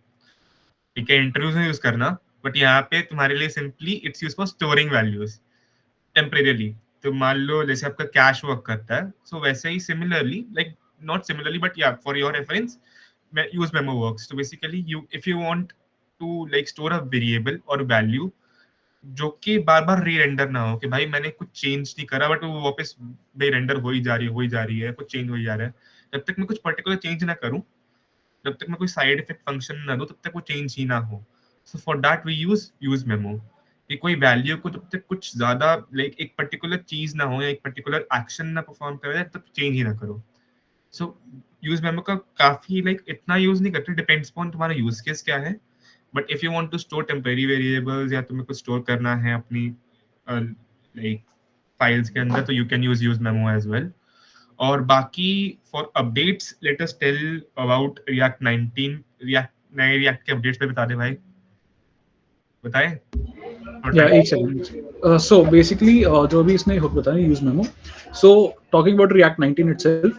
ठीक है, इंटरव्यूज में यूज करना, बट यहाँ पे तुम्हारे लिए simply it's use for storing values temporarily. तो मान लो जैसे आपका कैश वर्क करता है, सो वैसे ही similarly, like not similarly but या for your reference use memo works. तो basically you if you want to like store a variable और वैल्यू जो कि बार बार री रेंडर ना हो, कि भाई मैंने कुछ चेंज नहीं करा बट वो वापस भाई रेंडर हो ही जा रही है, कुछ चेंज हो ही जा रहा है, जब तक मैं कुछ पर्टिकुलर चेंज ना करूं, जब तक मैं कोई साइड इफेक्ट फंक्शन ना दूं, तब तक वो चेंज ही ना हो. So for that we use memo. कि कोई वैल्यू को जब तक कुछ ज्यादा लाइक एक पर्टिकुलर चीज ना हो या एक पर्टिकुलर एक्शन ना परफॉर्म करे तब चेंज ही ना करो. सो यूज मेमो का काफी लाइक इतना यूज नहीं करते, डिपेंड्स ऑन तुम्हारा यूज केस क्या है. But if you want to store temporary variables या तुम्हें कुछ स्टोर करना है अपनी लाइक फाइल्स के अंदर, तो you can use memo as well. और बाकी for updates let us tell about React 19. React नए रिएक्ट के अपडेट्स पे बता दे भाई, बताए. Yeah, एक second. So basically, जो भी इसने hook बताया use memo. So talking about React 19 itself,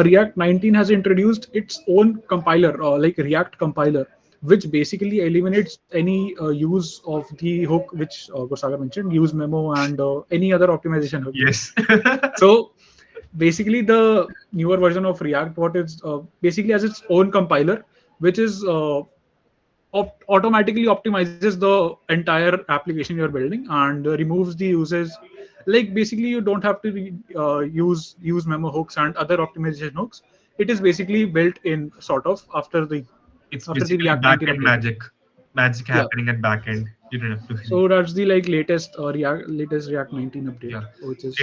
React 19 has introduced its own compiler, like React compiler, which basically eliminates any use of the hook which Gursagar mentioned, use memo and any other optimization hook. Yes. So basically, the newer version of React, what is basically has its own compiler, which is automatically optimizes the entire application you're building and removes the uses. Like basically you don't have to use memo hooks and other optimization hooks. It is basically built in sort of after the It's after the basically React 19 backend update. magic Yeah. happening at backend. You don't have to. So that's the like latest React 19 update, Yeah. which is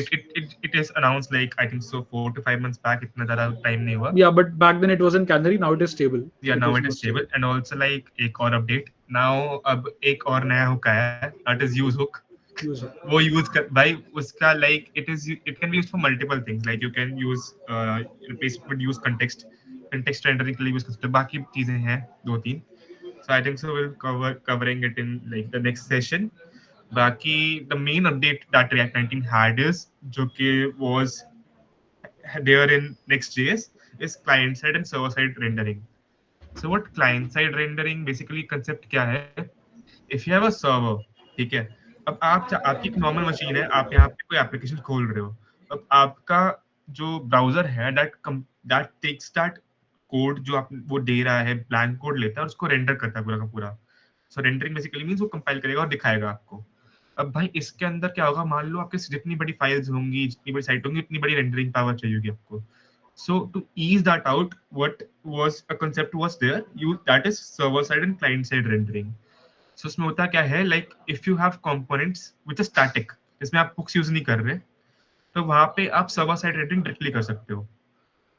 It is announced like I think so 4 to 5 months back. इतना ज़्यादा time नहीं हुआ. yeah, but back then it was in Canary. Now it is stable. Yeah, now it more is stable. And also like एक और update. Now अब एक और नया hook आया है. That is use hook. Use it. वो यूज कर भाई उसका like it can be used for multiple things. Like you can use replace with use context rendering के लिए यूज कर सकते हो. बाकी चीजें हैं दो तीन. So I think so will covering it in like the next session. बाकी the main update that React 19 had is जो कि was there in Next.js is client side and server side rendering. So what client side rendering basically concept क्या है? If you have a server, ठीक है, अब आपकी एक नॉर्मल मशीन है, आप यहाँ पे कोई एप्लीकेशन खोल रहे हो, अब आपका जो ब्राउजर है दैट टेक्स दैट कोड जो आप वो दे रहा है, ब्लैंक कोड लेता है और उसको रेंडर करता है पूरा का पूरा. सो रेंडरिंग बेसिकली मींस वो कंपाइल करेगा और दिखाएगा आपको. अब भाई इसके अंदर क्या होगा, मान लो आपके जितनी बड़ी फाइल्स होंगी, जितनी बड़ी साइट होंगी, उतनी बड़ी रेंडरिंग पावर चाहिए होगी आपको. So to ease that out, what was a concept was there, that is server side and client side rendering. So उसमें होता क्या है, like if you have components which are static, इसमें आप hooks यूज नहीं कर रहे, तो वहां पे आप सर्वर साइड रेंडरिंग डायरेक्टली कर सकते हो.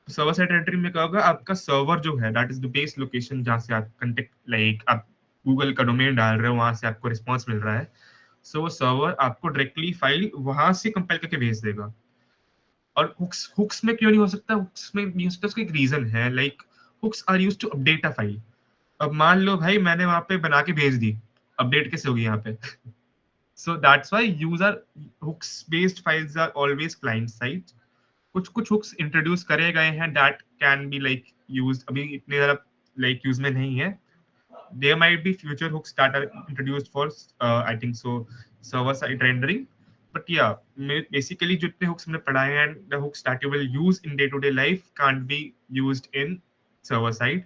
सर्वर साइड रेंडरिंग में क्या होगा, आपका सर्वर जो है that is the base location जहां से आप कंटेक्ट लाइक आप गूगल का डोमेन डाल रहे हो, वहां से आपको रिस्पॉन्स मिल रहा है. सो वो सर्वर आपको डायरेक्टली फाइल वहां से कंपाइल करके भेज देगा. और हुक्स में क्यों नहीं हो सकता, हुक्स में नहीं हो सकता, उसका एक रीजन है. Like hooks are used to update a file. अब मान लो भाई मैंने वहां पे बना के भेज दी, अपडेट कैसे होगी यहाँ पे? So that's why user hooks based files are always client side. कुछ हुक्स इंट्रोड्यूस करे गए हैं that can be like used, अभी इतने ज्यादा लाइक यूज में नहीं है. There might be future hooks that are introduced for I think so server side rendering, But yeah, basically जितने hooks हमने पढ़ाए हैं, and the hooks that you will use in day to day life can't be used in server side.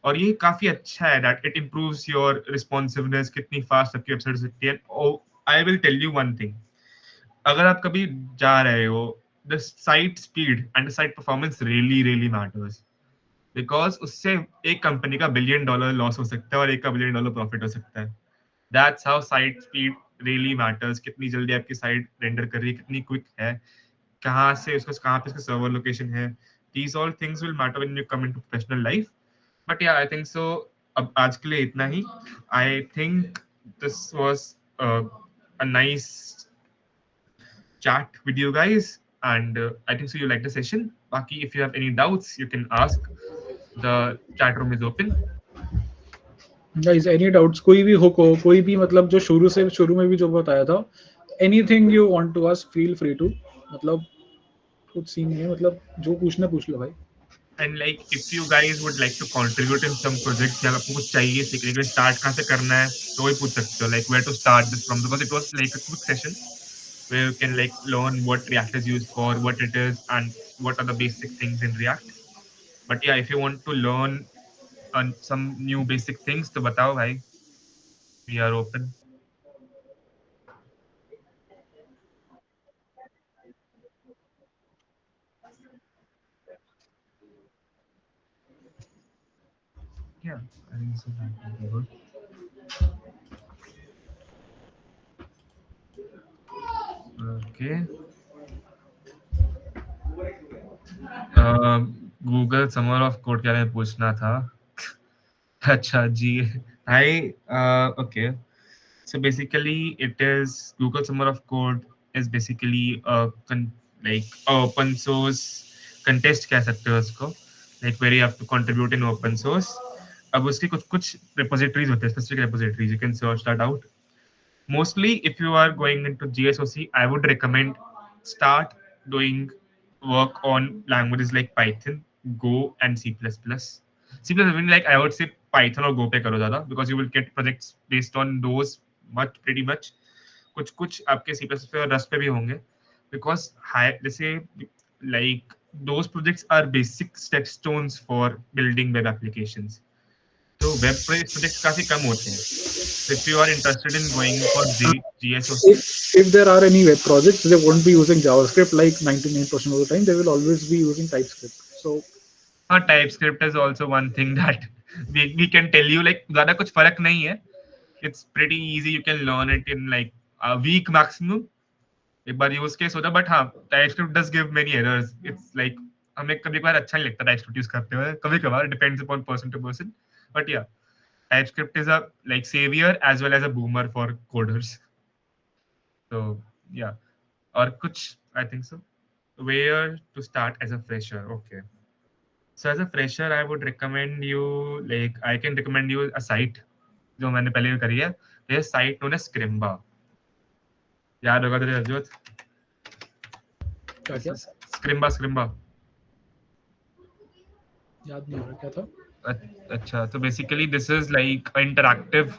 और ये काफी अच्छा है that it improves your responsiveness, कितनी fast आपकी वेबसाइट हो सकती है. Oh, I will tell you one thing. अगर आप कभी जा रहे हो, the site speed and the site performance really matters. Because उससे एक कंपनी का $1 billion लॉस हो सकता है और एक का $1 billion प्रॉफिट हो सकता है. That's how site speed really matters. कितनी जल्दी आपकी साइट रेंडर कर रही है, कितनी क्विक है, कहाँ से उसका कहाँ पे उसका सर्वर लोकेशन है. These all things will matter when you come into professional life. But yeah I think so अब आज के लिए इतना ही. I think this was a nice chat with you guys, and I think so you like the session. Baki, if you have any doubts, you can ask. The chat room is open. Guys any doubts, कोई भी hook हो, कोई भी मतलब जो शुरू में भी जो बताया था, anything you want to ask feel free to. मतलब कुछ सीन नहीं है, मतलब जो पूछना पूछ लो भाई. And like if you guys would like to contribute in some projects या आपको कुछ चाहिए सीखने के लिए, start कहाँ से करना है तो वही पूछ सकते हो, like where to start this from, because it was like a quick session where you can like learn what React is used for, what it is, and what are the basic things in React. But yeah, if you want to learn some new basic things तो बताओ भाई, we are open. Yeah, I think so that will be good. Okay. Google summer of code के बारे में पूछना था. अच्छा जी. Hi. Okay. So basically, it is Google Summer of Code is basically like a open source contest कह सकते हो उसको, like where you have to contribute in open source. अब उसकी कुछ repositories होते हैं, specific repositories. You can search that out. Mostly, if you are going into GSOC, I would recommend start doing work on languages like Python, Go, and C++. C++, mean like I would say Python or Go पे करो ज़्यादा, because you will get projects based on those pretty much. कुछ आपके C++ पे और Rust पे भी होंगे, because जैसे like those projects are basic stepstones for building web applications. तो वेब प्रोजेक्ट्स काफी कम होते हैं. So if you are interested in going for GSOC, If there are any web projects, they won't be using JavaScript like 99% of the time. They will always be using TypeScript. So TypeScript is also one thing that we can tell you, like ज़्यादा कुछ फर्क नहीं है. It's pretty easy. You can learn it in like a week maximum. एक बार use case होता है, but हाँ TypeScript does give many errors. It's like हमें कभी कभार अच्छा नहीं लगता TypeScript यूज करते हुए, कभी कभार depends upon person to person. But yeah, TypeScript is a like savior as well as a boomer for coders. So yeah, और कुछ I think so. Where to start as a fresher? Okay. So as a fresher, I would recommend you, like I can recommend you a site जो मैंने पहले भी करी है. There's a site known as Scrimba. याद होगा तुझे अजोत? क्या Scrimba. याद नहीं आ रहा क्या था. अच्छा, तो basically this is like interactive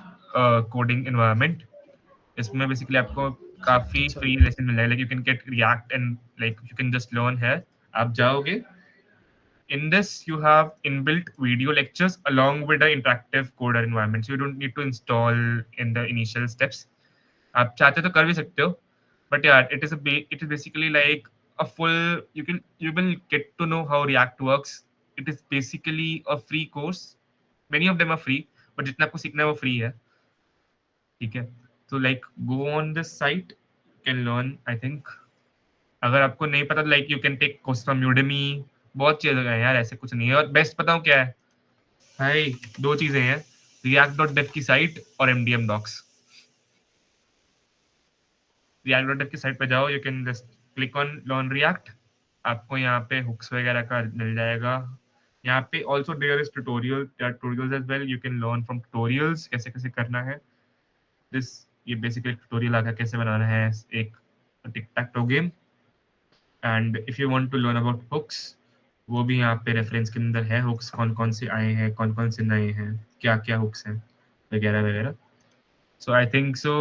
coding environment. इसमें बेसिकली आपको काफी फ्री लेसन मिल जाएगा, like you can get react and like you can just learn here. आप जाओगे, in this you have inbuilt video lectures along with the interactive coder environment, so you don't need to install in the initial steps. आप चाहते तो कर भी सकते हो, but yeah, it is basically like a full, you will get to know how React works. It is basically a free course. Many of them are free, but जितना आपको सीखना है वो free है. ठीक है, तो like go on this site, can learn. I think अगर आपको नहीं पता, like you can take course from Udemy. बहुत चीजें हैं यार, ऐसे कुछ नहीं है. और बेस्ट बताऊं क्या है भाई, दो चीजें हैं, react.dev की साइट और MDM docs. react.dev की साइट पे जाओ, you can just click on learn react. आपको यहाँ पे हुक्स वगैरह का मिल जाएगा. यहाँ पे also there is tutorials as well. You can learn from tutorials कैसे कैसे करना है. ये बेसिकली ट्यूटोरियल आकर कैसे बनाना है एक tic tac toe game. And if you want to learn about hooks, वो भी यहाँ पे रेफरेंस के अंदर है. हुक्स कौन कौन से आए हैं, कौन कौन से नए हैं, क्या क्या हुक्स हैं वगैरह वगैरह. सो आई थिंक सो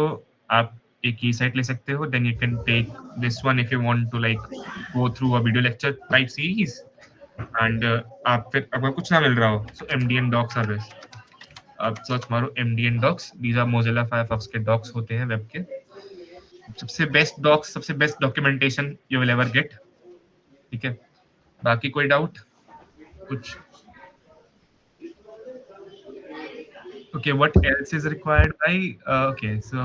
आप एक की साइट ले सकते हो, then you can take this one if you want to like go through a video lecture type series. And आप फिर अगर कुछ ना मिल रहा हो, so MDN docs are best. आप सर्च मारो MDN docs, these are Mozilla Firefox के docs होते हैं वेब के, सबसे बेस्ट docs, सबसे best documentation you will ever get. ठीक है, बाकी कोई डाउट कुछ? Okay, what else is required by okay, so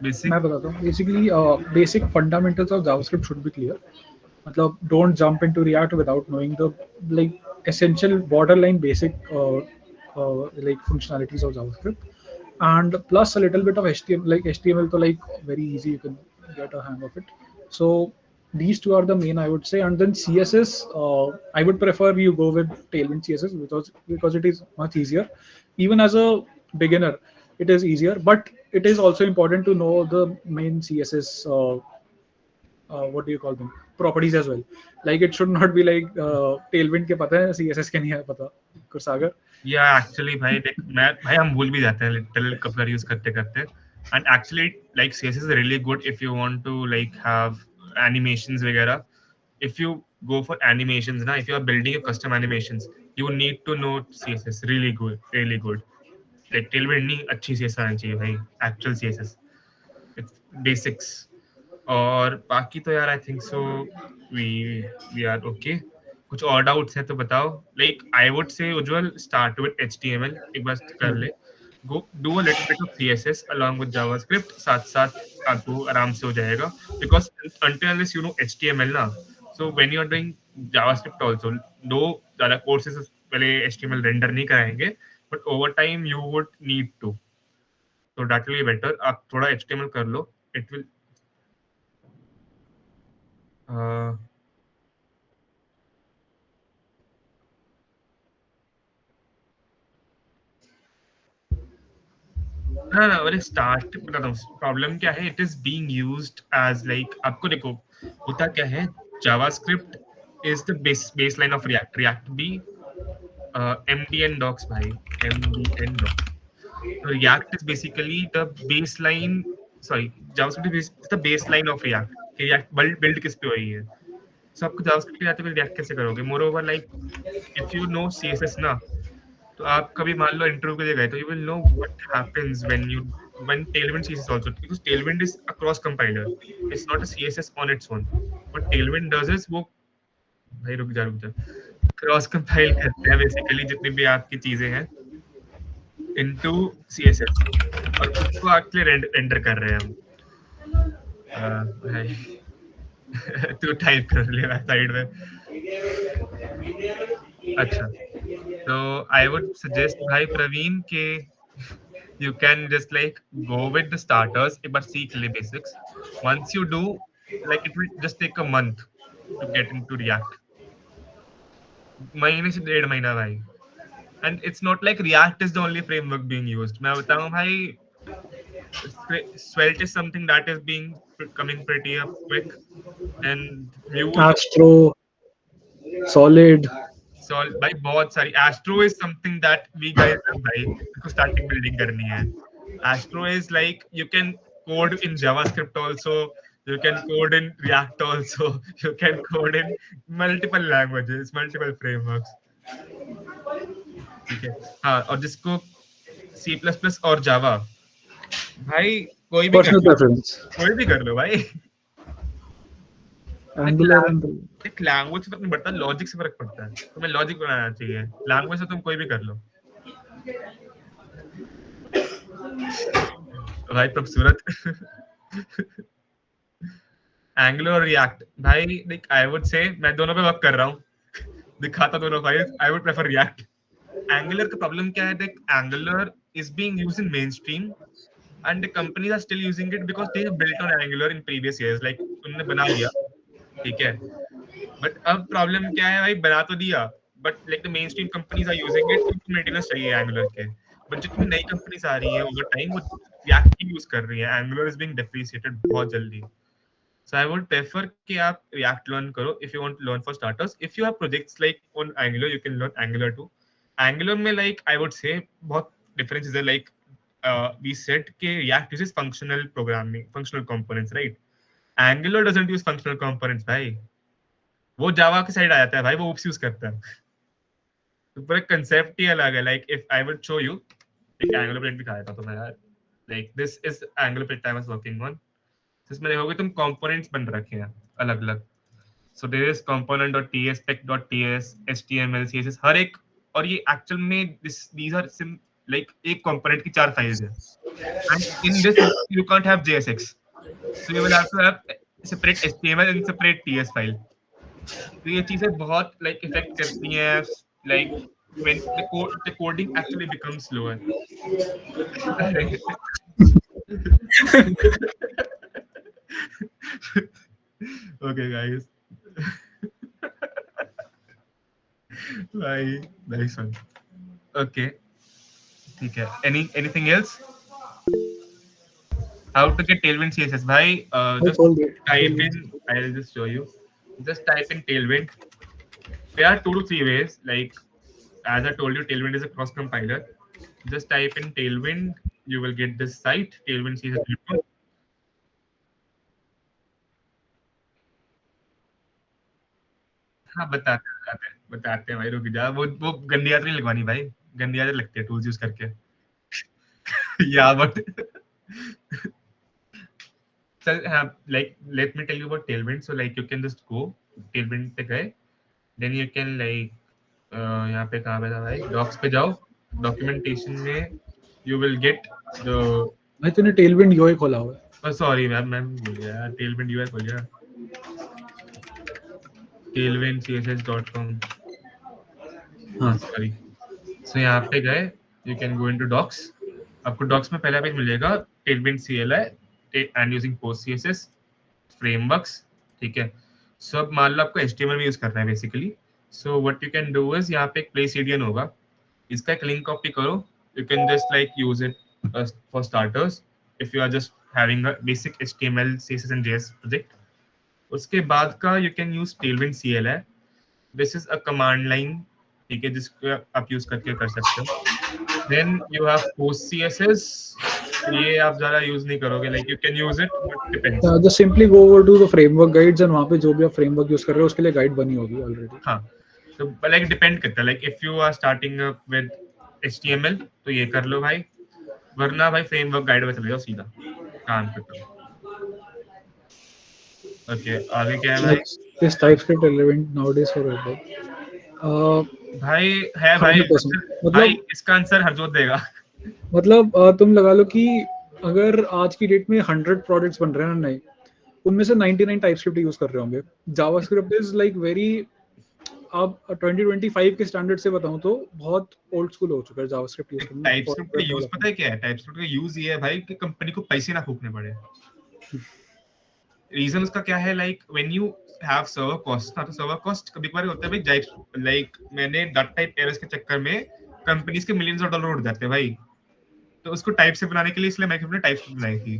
basic. मैं बताता हूँ. Basically, basic fundamentals of JavaScript should be clear. मतलब don't jump into React without knowing the like essential borderline basic like functionalities of JavaScript, and plus a little bit of HTML. Like HTML, so like very easy, you can get a hang of it. So these two are the main, I would say. And then CSS, I would prefer you go with Tailwind CSS because it is much easier. Even as a beginner, it is easier, but it is also important to know the main CSS. What do you call them, properties as well. Like it should not be like Tailwind के पता है, CSS के नहीं है पता. Kursagar. Yeah, actually भाई देख, मैं भाई हम भूल भी जाते हैं लिटिल कपलर यूज करते करते. And actually like CSS is really good if you want to like have animations वगैरह. If you go for animations ना, if you are building your custom animations, you need to know CSS really good, really good. Like Tailwind नहीं, अच्छी CSS आनी चाहिए भाई, actual CSS. It's basics. और बाकी तो यार I think so we are okay. कुछ और डाउट्स हैं तो बताओ. Like I would say Ujjwal start with HTML, एक बार कर ले. Go do a little bit of CSS along with JavaScript, साथ साथ आपको आराम से हो जाएगा. Because until unless you know HTML ना, so when you are doing JavaScript also, दो ज्यादा कोर्सेज पहले HTML रेंडर नहीं कराएंगे, but over time you would need to. तो दैट विल बी बेटर. आप थोड़ा HTML कर लो, इट विल ना अरे स्टार्ट बताता हूँ. प्रॉब्लम क्या है, it is being used as like, आपको देखो होता क्या है, JavaScript is the baseline of React. React भी MDN docs भाई, MDN docs. So React is basically the baseline. Sorry, JavaScript is the baseline of React. कि React build किस पे हुई है. So आपको JavaScript के आते हुए React कैसे करोगे? Moreover, like if you know CSS ना, तो आप कभी मान लो इंटरव्यू के लिए गए, तो you will know what happens when Tailwind CSS also, because Tailwind is a cross compiler. It's not a CSS on its own. What Tailwind does is वो भाई रुक जा क्रॉस कंपाइल करते हैं बेसिकली जितनी भी आपकी चीजें हैं इनटू CSS, और उसको एक्चुअली रेंडर कर रहे हैं हम. भाई तू टाइप कर ले साइड में. अच्छा, तो आई वुड सजेस्ट भाई प्रवीण के you can just like go with the starters, एक बार सीख ले basics. Once you do, like it will just take a month to get into React. महीने से 1.5 महीना भाई. And it's not like React is the only framework being used. मैं बताऊं भाई, Svelte is something that is being coming pretty up quick, and Vue Astro, Solid. so भाई बहुत सारी. Astro is something that we guys have भाई, इसको starting building करनी है. Astro is like you can code in JavaScript also, you can code in React also, you can code in multiple languages, multiple frameworks. ठीक है. हाँ, और जिसको C++ और Java भाई कोई भी कर Personal लो, preference. कोई भी कर लो भाई. Angular and एक लैंग्वेज से फर्क नहीं पड़ता, लॉजिक से फर्क पड़ता है. तुम्हें लॉजिक बनाना चाहिए. लैंग्वेज से तुम कोई भी कर लो भाई. खूबसूरत. एंगुलर और रिएक्ट भाई, लाइक आई वुड से मैं दोनों पे वर्क कर रहा हूँ, दिखाता दोनों files. I would prefer react. Angular का प्रॉब्लम क्या है, देख angular is being used in mainstream and the companies are still using it because they have built on Angular in previous years. Like उन्होंने बना लिया, ठीक है, बट अब प्रॉब्लम क्या है भाई, बना तो दिया but like the main stream companies are using it, उनको मेंटेनेंस चाहिए एंगुलर के. बट जितनी नई कंपनीज आ रही है ओवर टाइम वो रिएक्ट की यूज कर रही है. एंगुलर इज बीइंग डेप्रिसिएटेड बहुत जल्दी. So I would prefer कि आप React learn करो if you want to learn for starters. If you have projects like on Angular, you can learn Angular too. Angular में like I would say बहुत differences है. Like we said कि React uses functional programming, functional components, right? Angular doesn't use functional components, भाई. वो जावा के side आ जाता है भाई, वो ओप्स यूज करता है. तो पूरा कंसेप्ट ही अलग है. Like if I would show you एक एंगुलर प्लेट दिखाया था तो मैं यार, like this is Angular plate I was working on. इसमें देखोगे तुम कंपोनेंट्स बन रखे हैं अलग अलग. So there is component.ts, spec.ts, html, css, हर एक. और ये एक्चुअल में these are लाइक एक कंपोनेंट की 4 फाइल्स है. And in this you can't have JSX, so you will have to have separate HTML and separate TS file. तो ये चीजें बहुत लाइक इफेक्ट करती हैं, like when the coding actually becomes slower. Okay guys. Bye. Nice one. Okay. ठीक है. Anything else? How to get Tailwind CSS? भाई, just told you. type in. I'll just show you. Just type in Tailwind. There are 2 to 3 ways. Like as I told you, Tailwind is a cross compiler. Just type in Tailwind. You will get this site, Tailwind CSS. हाँ, बताते हैं भाई, रुक जा. वो गंदी आदत नहीं लगवानी भाई. गंदी आदत लगती है टूल्स यूज करके. Yeah, but so like let me tell you about Tailwind. So like you can just go Tailwind पे गए, then you can like यहाँ पे कहाँ पे था भाई, डॉक्स पे जाओ, डॉक्यूमेंटेशन में you will get the. भाई तूने टेलविंड यूआई खोला हुआ है. सॉरी मैं भूल गया. Tailwind UI खोल लिया. tailwindcss.com. हाँ सॉरी. सो यहाँ पे गए, you can go into docs. आपको डॉक्स में पहला पेज मिलेगा Tailwind CLI and using post CSS frameworks. ठीक है. सो अब मान लो आपको HTML में यूज करना है basically. So what you can do is, यहाँ पे एक प्लेस एरियन होगा, इसका एक लिंक कॉपी करो. You can just like use it for starters if you are just having a basic HTML CSS एंड JS प्रोजेक्ट. उसके बाद का you can use Tailwind CLI. This is a command line, ठीक है, जिसको आप use करके कर सकते हो. Then you have post CSS. ये आप ज्यादा यूज नहीं करोगे, like you can use it but depends. Just simply go over to the framework guides and वहां पे जो भी आप फ्रेमवर्क यूज कर रहे हो उसके लिए गाइड बनी होगी ऑलरेडी. हाँ, तो लाइक डिपेंड करता है. Like if you are starting with HTML तो ये कर लो भाई, वरना भाई फ्रेमवर्क गाइड में चले जाओ सीधा, काम करते हो. ओके, आगे क्या है भाई? Is TypeScript relevant nowadays for web? भाई है भाई. 100%. भाई मतलब इसका आंसर हरजोत देगा. मतलब तुम लगा लो कि अगर आज की डेट में 100 प्रोजेक्ट्स बन रहे हैं ना नए, उनमें से 99 टाइपस्क्रिप्ट यूज कर रहे होंगे. जावास्क्रिप्ट इज लाइक वेरी, अब 2025 के स्टैंडर्ड से बताऊं तो बहुत ओल्ड स्कूल हो चुका है जावास्क्रिप्ट यूज करना. टाइपस्क्रिप्ट का यूज पता है क्या है? टाइपस्क्रिप्ट का यूज ये है भाई कि कंपनी को पैसे ना फूकने पड़े. रीजन उसका क्या है? Like when you have server cost ना, तो सर्वर कॉस्ट कभी कभार होता है भाई. लाइक मैंने डाटा टाइप एरर्स के चक्कर में कंपनीज के मिलियंस ऑफ डॉलर उड़ जाते हैं भाई. तो उसको टाइप से बनाने के लिए इसलिए माइक्रोसॉफ्ट ने टाइप बनाई थी.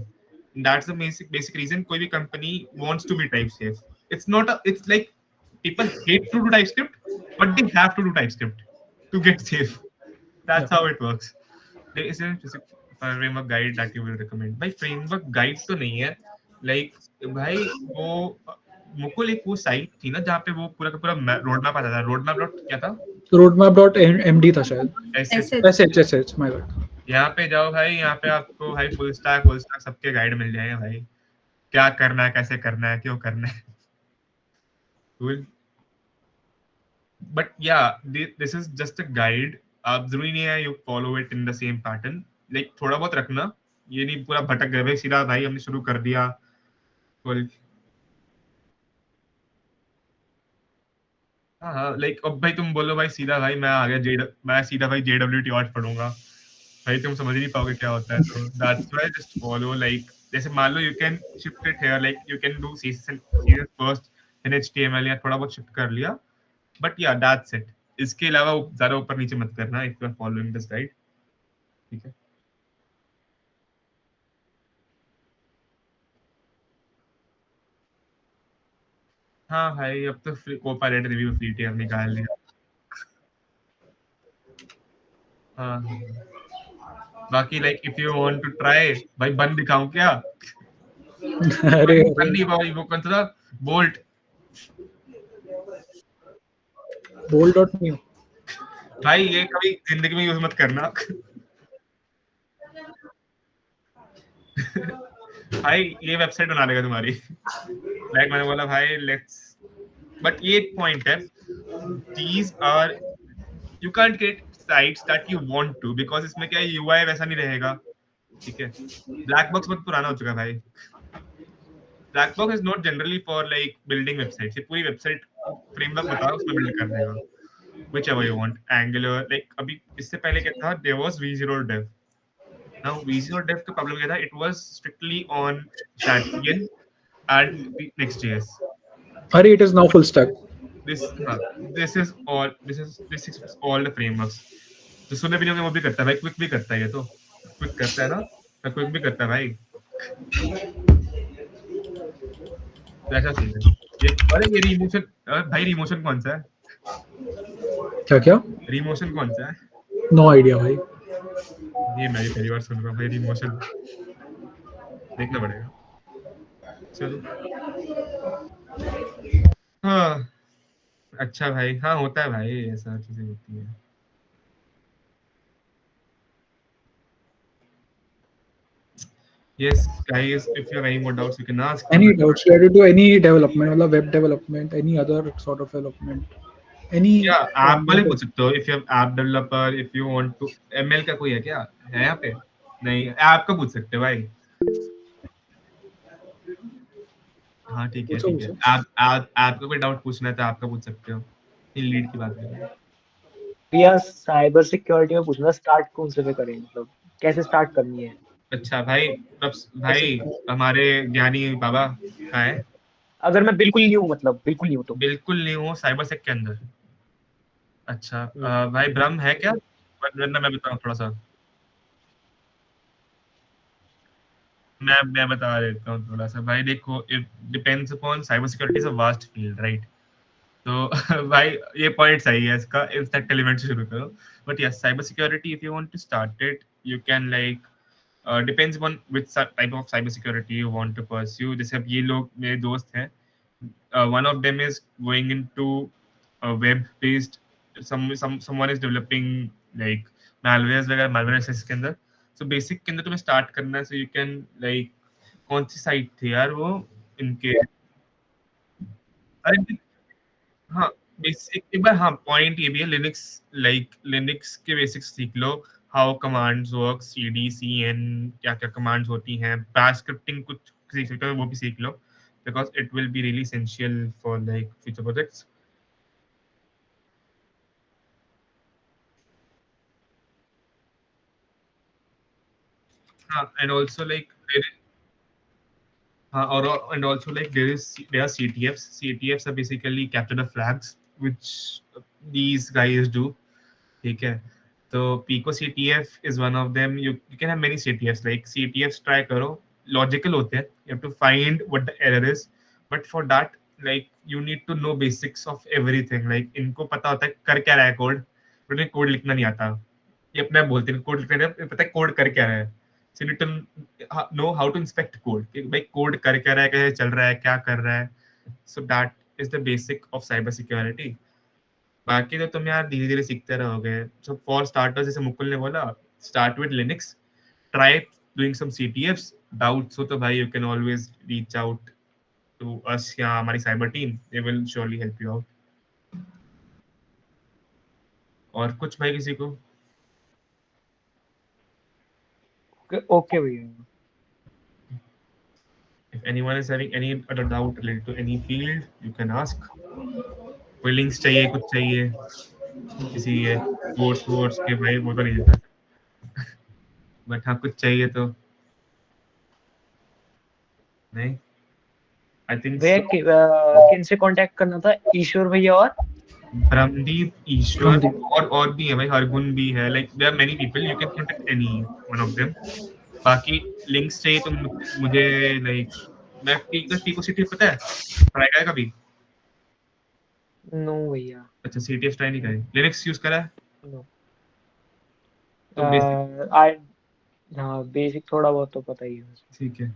That's the basic reason. कोई भी company wants to be type safe. It's not it's like people hate to do TypeScript, but they have to do TypeScript to get safe. That's how it works. There is a specific framework guide that you will recommend. भाई framework guide तो नहीं है. Like भाई वो मुकुल एक वो site थी ना जहाँ पे वो पूरा का पूरा रोड मैप आता था. रोड मैप डॉट क्या था? roadmap.md था शायद. SH my bad. यहाँ पे जाओ भाई, यहाँ पे आपको भाई फुल स्टैक सबके गाइड मिल जाएंगे भाई. क्या करना है, कैसे करना है, क्यों करना है. Cool. But yeah, this is just a guide. आप जरूरी नहीं है you follow it in the same pattern. Like थोड़ा बहुत रखना, ये नहीं पूरा भटक गए भाई सीधा भाई हमने शुरू कर दिया. हाँ, लाइक अब भाई तुम बोलो भाई सीधा भाई मैं सीधा भाई JWT आर्ट पढ़ूंगा भाई, तुम समझ नहीं पाओगे क्या होता है. तो that's why just follow, like जैसे मान लो you can shift it here, like you can do CSS first then HTML या थोड़ा बहुत शिफ्ट कर लिया. बट या दैट्स इट. इसके अलावा ज्यादा ऊपर नीचे मत करना if you are following this guide. ठीक है. हाँ भाई, अब तो कोपायलट रिव्यू फ्री टियर निकाल लिया. हाँ बाकी like if you want to try भाई बन दिखाऊं क्या? अरे बन अरे नहीं भाई, वो कौन सा था? बोल्ट। bold.me भाई ये कभी जिंदगी में यूज मत करना। भाई ये वेबसाइट बना देगा तुम्हारी। लाइक मैंने बोला भाई लेट्स, बट ये एक पॉइंट है, these are you can't get sites that you want to because इसमें क्या है, यूआई वैसा नहीं रहेगा, ठीक है? ब्लैक बॉक्स बहुत पुराना हो चुका है भाई। Black box is not generally for like building website, ये पूरी वेबसाइट फ्रेमवर्क बताओ उसमें बिल्ड कर देगा, whichever you want, Angular, like अभी इससे पहले क्या था, there was V0 dev. Now V0 dev का प्रॉब्लम क्या था, it was strictly on Sharpian and Next.js. Hari, it is now full stack. This this is all the frameworks. जो सुने भी नहीं होंगे वो भी करता है भाई, क्विक भी करता है, ये तो क्विक करता है ना, तो क्विक भी करता है भाई। तो ऐसा सीन है ये। अरे ये रिमोशन, भाई रिमोशन कौन सा है? क्या क्या? रिमोशन कौन सा है? No idea भाई। ये मैं भी पहली बार सुन रहा हूँ भाई, रिमोशन देखना पड़ेगा। चलो हाँ, अच्छा भाई, हाँ होता है भाई, ऐसा चीजें होती है। Yes guys, if you have any more doubts you can ask. Any doubts related to any development, मतलब web development, any other sort of development, any या ऐप वाले more पूछ सकते हो, if you have app developer, if you want to, ML का कोई है क्या, है यहाँ पे? नहीं, ऐप का पूछ सकते हो भाई। हाँ ठीक है पूछो ठीक है, पूछो। ऐप ऐप ऐप का कोई डाउट पूछना है तो आपका पूछ सकते हो, ये लीड की बात कर रहे हैं। भैया साइबर सिक्योरिटी में पूछना, स्टार्ट कौन से पे करें, मतलब कैसे स्टार्ट करनी है? अच्छा भाई, तब कैसे? भाई हमारे ज्ञानी बाबा कहाँ है? अगर मैं बिल्कुल न्यू, मतलब बिल्कुल न्यू तो। बिल्कुल नहीं हूँ साइबर सेक के अंदर। अच्छा हम्म, भाई ब्रह्म है क्या? वरना मैं बताऊँ थोड़ा सा, मैं बता देता हूँ थोड़ा सा भाई। देखो, it depends upon, cyber security is a vast field, right? तो भाई ये पॉइंट सही है इसका, इंस्टेंट एलिमेंट से शुरू करो। But yes, cyber security if you want to start it, you can like depends upon which type of cyber security you want to pursue. जैसे अब ये लोग मेरे दोस्त हैं, one of them is going into a web based, someone is developing like malwares वगैरह, malware access के अंदर। so basic के अंदर तुम्हें start करना है, so you can like, कौन सी साइट थी यार वो इनके, अरे हाँ, बेसिक एक बार, हाँ पॉइंट ये भी है, लिनक्स लाइक लिनक्स के बेसिक्स सीख लो, how commands work, cd cn, क्या क्या कमांड्स होती हैं, बैश स्क्रिप्टिंग कुछ सीख सकते हो वो भी सीख लो, because it will be really essential for like future projects. हाँ एंड ऑल्सो लाइक, हाँ और and also like there are CTFs. CTFs are basically capture the flags which these guys do, ठीक है? तो Pico CTF is one of them. You can have many CTFs, like CTFs try करो, logical होते हैं, you have to find what the error is, but for that like you need to know basics of everything, like इनको पता होता है कर क्या रहा है कोड, but उन्हें कोड लिखना नहीं आता, ये अपने आप बोलते हैं कोड लिख रहे हैं, पता है कोड कर क्या रहा है। So you need to know how to inspect code, कि भाई कोड कर क्या रहा है, कैसे चल रहा है, क्या कर रहा है। So that is the basic of cyber security. बाकी तो तुम यार धीरे धीरे सीखते रहोगे। So for starters, जैसे मुकुल ने बोला, start with Linux, try doing some CTFs, doubts हो तो भाई you can always reach out to us या हमारी cyber team, they will surely help you out। और कुछ भाई किसी को? ओके भैया। If anyone is having any other doubt related to any field, you can ask। कोई लिंक्स चाहिए, कुछ चाहिए किसी कोर्स वोर्स के, भाई वो तो नहीं देता, बट हाँ कुछ चाहिए तो। नहीं, आई थिंक भैया सो। किन से कांटेक्ट करना था, ईश्वर भैया और? ब्रह्मदीप, ईश्वर, Pramdeep। और भी है भाई, हरगुन भी है, like there are many people, you can contact any one of them. बाकी लिंक्स चाहिए तो मुझे लाइक, मैं टीको सिटी पता है, ट्राई करा कभी? नो भैया, अच्छा CTF ट्राई नहीं करे, लिनक्स यूज करा है नो। तो बेसिक। आई हाँ बेसिक थोड़ा बहुत तो पता ही है उसमें। ठीक है।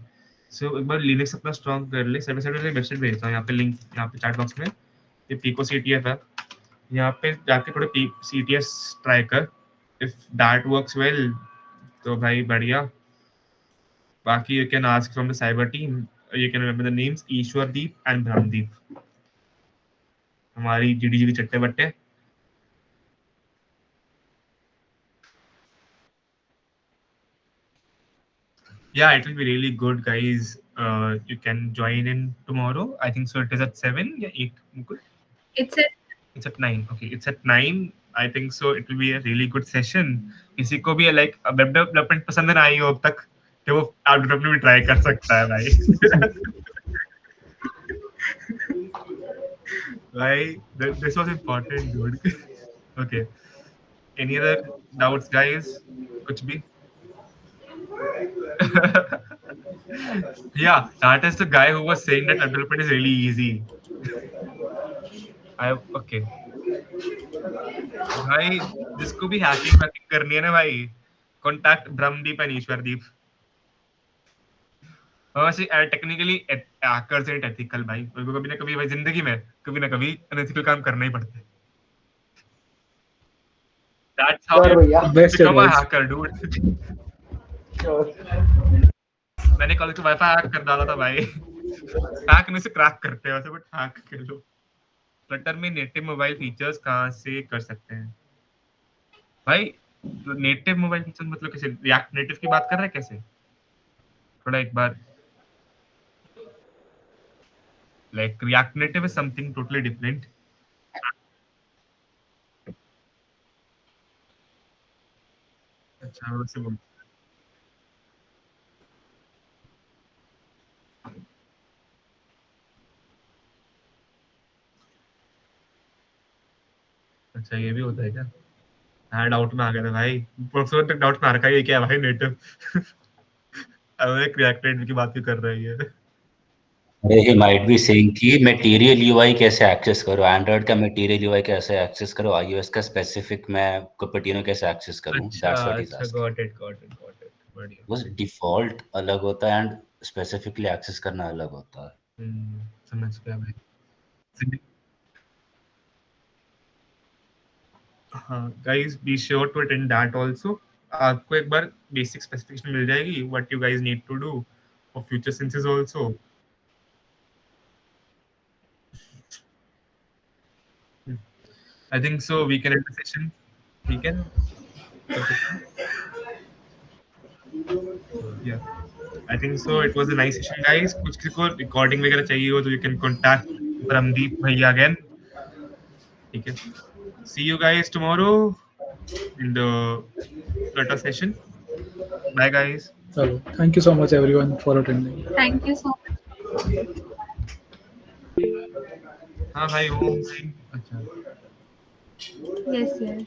सो एक बार लिनक्स अपना स्ट्रॉन्ग कर ले। 7 वेबसाइट भेजता हूँ यहाँ पे, लिंक यहाँ पे चैट बॉक्स में। ये पिको CTF है, यहाँ पे जाके थोड़े CTS ट्राई कर। इफ दैट वर्क्स वेल तो भाई बढ़िया। बाकी you can ask from the cyber team. You can remember the names ईश्वरदीप and Brahmdeep, हमारी GDG के चट्टे बट्टे। Yeah, it will be really good, guys. You can join in tomorrow. I think so. It is at 7. Yeah, 8. Mukul? It's a It's at 9. Okay, it's at 9. I think so. It will be a really good session. किसी को भी like web development पसंद ना आई हो अब तक, तो वो ऐप डेवलपमेंट भी ट्राई कर सकता है भाई। भाई, this was important, dude. Okay. Any other doubts, guys? कुछ भी? Yeah, that is the guy who was saying that development is really easy. Okay. भाई, जिसको भी हैकिंग करनी है ना भाई, कॉन्टैक्ट ब्रह्मदीप एंड ईश्वरदीप। वैसे टेक्निकली हैकर्स एंड एथिकल भाई, उनको कभी ना कभी भाई जिंदगी में कभी ना कभी अनएथिकल काम करना ही पड़ता है। That's how श्योर you भैया, Best become a advice. hacker, dude. Sure. मैंने कॉलेज का वाईफाई हैक कर डाला था भाई। हैक नहीं से क्रैक करते हैं वैसे, बट हैक कर लो। फ्लटर में नेटिव मोबाइल फीचर्स कहाँ से कर सकते हैं भाई? नेटिव मोबाइल फीचर्स मतलब कैसे? रिएक्ट नेटिव की बात कर रहे हैं कैसे? थोड़ा एक बार, like React Native is something totally different. अच्छा, वैसे बोल। अच्छा, ये भी होता है क्या? हाँ, डाउट में आ गया था भाई। परसों तक डाउट में आ रखा है ये क्या है भाई नेटिव। अब एक रिएक्ट नेटिव की बात क्यों कर रहा है ये? अरे ही माइट बी सेइंग कि मटेरियल यूआई कैसे एक्सेस करो, एंड्रॉइड का मटेरियल यूआई कैसे एक्सेस करो, आईओएस का स्पेसिफिक मैं कुपर्टिनो कैसे एक्सेस करूं, अच्छा दैट्स व्हाट ही इज अच्छा, asking. Got it got it got it, बढ़िया। बस डिफॉल्ट अलग होता है एंड स्पेसिफिकली एक्सेस करना अलग होता है। समझ गया भाई। हाँ guys, be sure to attend that also. आपको एक बार बेसिक स्पेसिफिकेशन मिल जाएगी what you guys need to do for future sessions also. I think so we can end the session. ठीक है, कर सकते हैं। Yeah I think so it was a nice session guys. कुछ किसी को रिकॉर्डिंग वगैरह चाहिए हो तो यू कैन कांटेक्ट ब्रह्मदीप भैया अगेन। ठीक है, see you guys tomorrow in the Flutter session. Bye, guys. Hello. Thank you so much everyone for attending. thank you so much. हाँ भाई, ओम सिंह। अच्छा, Yes, yes.